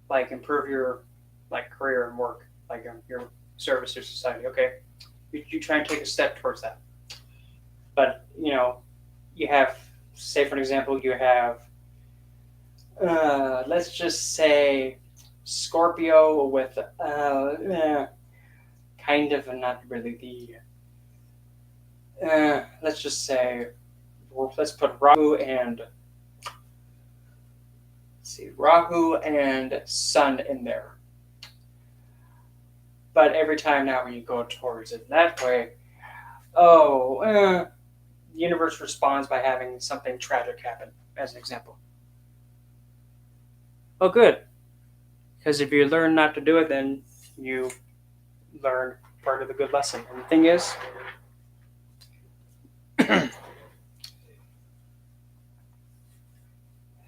like improve your like career and work, like your service to society. Okay, you try and take a step towards that, but you have say for an example you have let's just say Scorpio with kind of not really the let's just say let's put Rahu and Sun in there. But every time now when you go towards it that way, the universe responds by having something tragic happen, as an example. Oh, good. Because if you learn not to do it, then you learn part of the good lesson. And the thing is,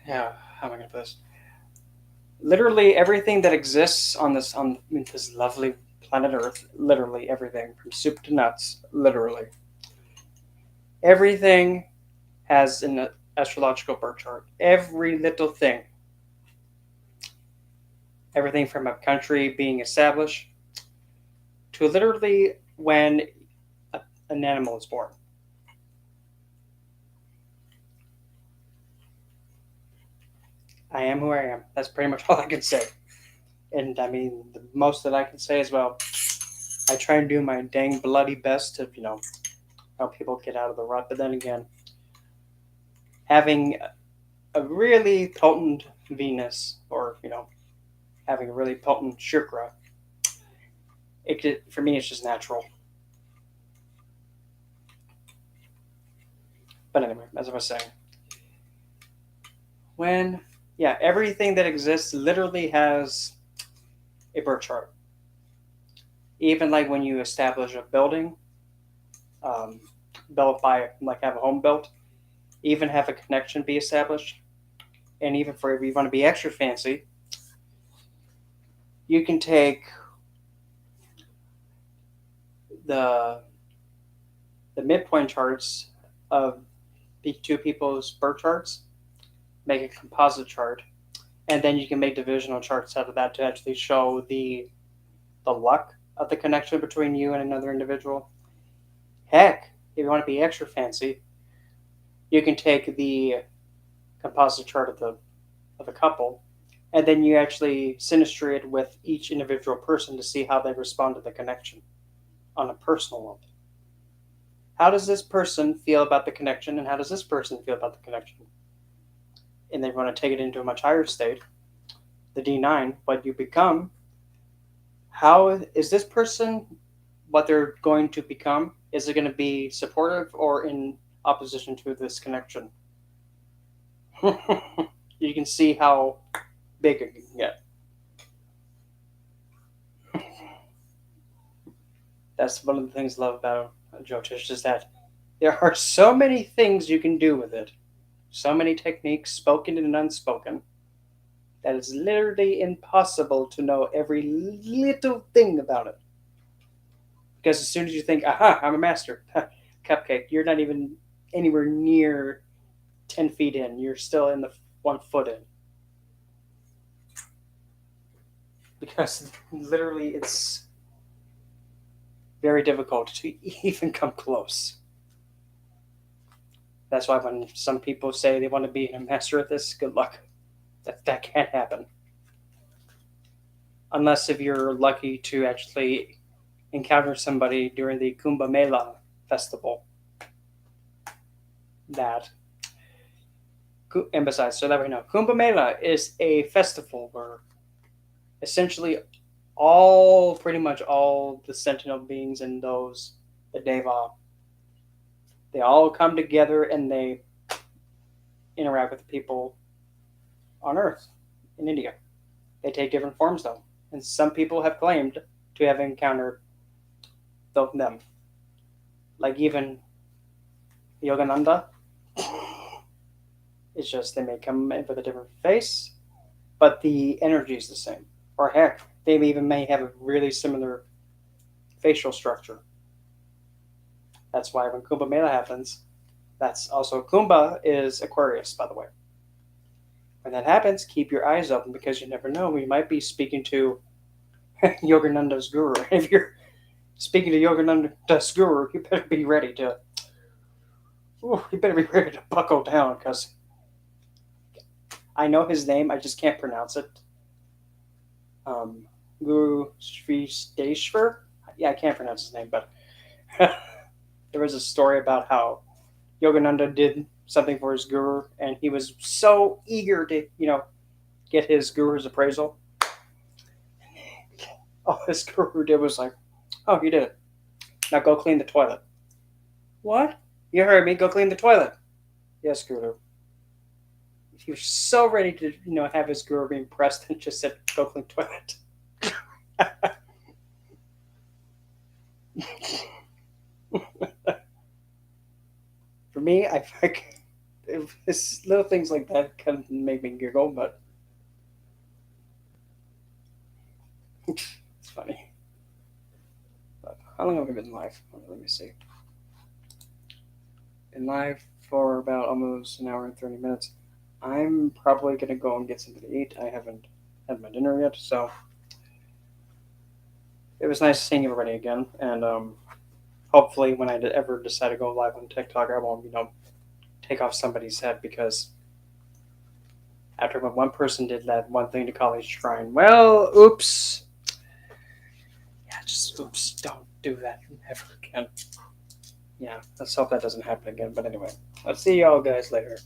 yeah, how am I going to put this? Literally everything that exists on this lovely planet Earth, literally everything from soup to nuts, literally everything has an astrological birth chart. Every little thing, everything from a country being established to literally when an animal is born. I am who I am. That's pretty much all I can say. And I mean, the most that I can say is, well, I try and do my dang bloody best to, help people get out of the rut. But then again, having a really potent Venus, or, having a really potent Shukra, for me, it's just natural. But anyway, as I was saying, everything that exists literally has a birth chart. Even like when you establish a building, um, built by, like, have a home built, even have a connection be established, and even for if you want to be extra fancy, you can take the midpoint charts of the two people's birth charts, make a composite chart, and then you can make divisional charts out of that to actually show the luck of the connection between you and another individual. Heck, if you want to be extra fancy, you can take the composite chart of the couple, and then you actually synastry it with each individual person to see how they respond to the connection on a personal level. How does this person feel about the connection, and how does this person feel about the connection? And then you want to take it into a much higher state, the D9, what you become. How is this person, what they're going to become? Is it going to be supportive or in opposition to this connection? You can see how big it can get. That's one of the things I love about Jyotish, is that there are so many things you can do with it, so many techniques, spoken and unspoken, that it's literally impossible to know every little thing about it. Because as soon as you think, aha, I'm a master, cupcake, you're not even anywhere near 10 feet in. You're still in the 1 foot in. Because literally it's very difficult to even come close. That's why when some people say they want to be a master at this, good luck. That can't happen. Unless if you're lucky to actually encounter somebody during the Kumbh Mela festival. That. And besides, so that we know, Kumbh Mela is a festival where essentially pretty much all the Sentinel beings and the Deva, they all come together and they interact with the people on Earth in India. They take different forms though, and some people have claimed to have encountered them, like even Yogananda. It's just they may come in with a different face, but the energy is the same. Or heck, they even may have a really similar facial structure. That's why when Kumbh Mela happens, that's also Kumbh is Aquarius, by the way. When that happens, keep your eyes open because you never know. We might be speaking to Yogananda's guru. If you're speaking to Yogananda's guru, you better be ready to. You better be ready to buckle down because I know his name, I just can't pronounce it. Guru Sri Steshwar. Yeah, I can't pronounce his name, but there was a story about how Yogananda did something for his guru, and he was so eager to, get his guru's appraisal. All his guru did was like, "Oh, you did it. Now go clean the toilet." What? You heard me. Go clean the toilet. Yes, guru. He was so ready to, have his guru be impressed and just said, "Go clean the toilet." For me, I think it's little things like that kind of make me giggle, but it's funny. But how long have we been live? Let me see. Been live for about almost an hour and 30 minutes. I'm probably going to go and get something to eat. I haven't had my dinner yet, so it was nice seeing everybody again. And hopefully, when I ever decide to go live on TikTok, I won't, take off somebody's head because After when one person did that one thing to College Shrine. Well, oops. Yeah, just oops. Don't do that ever again. Yeah, let's hope that doesn't happen again. But anyway, I'll see y'all guys later.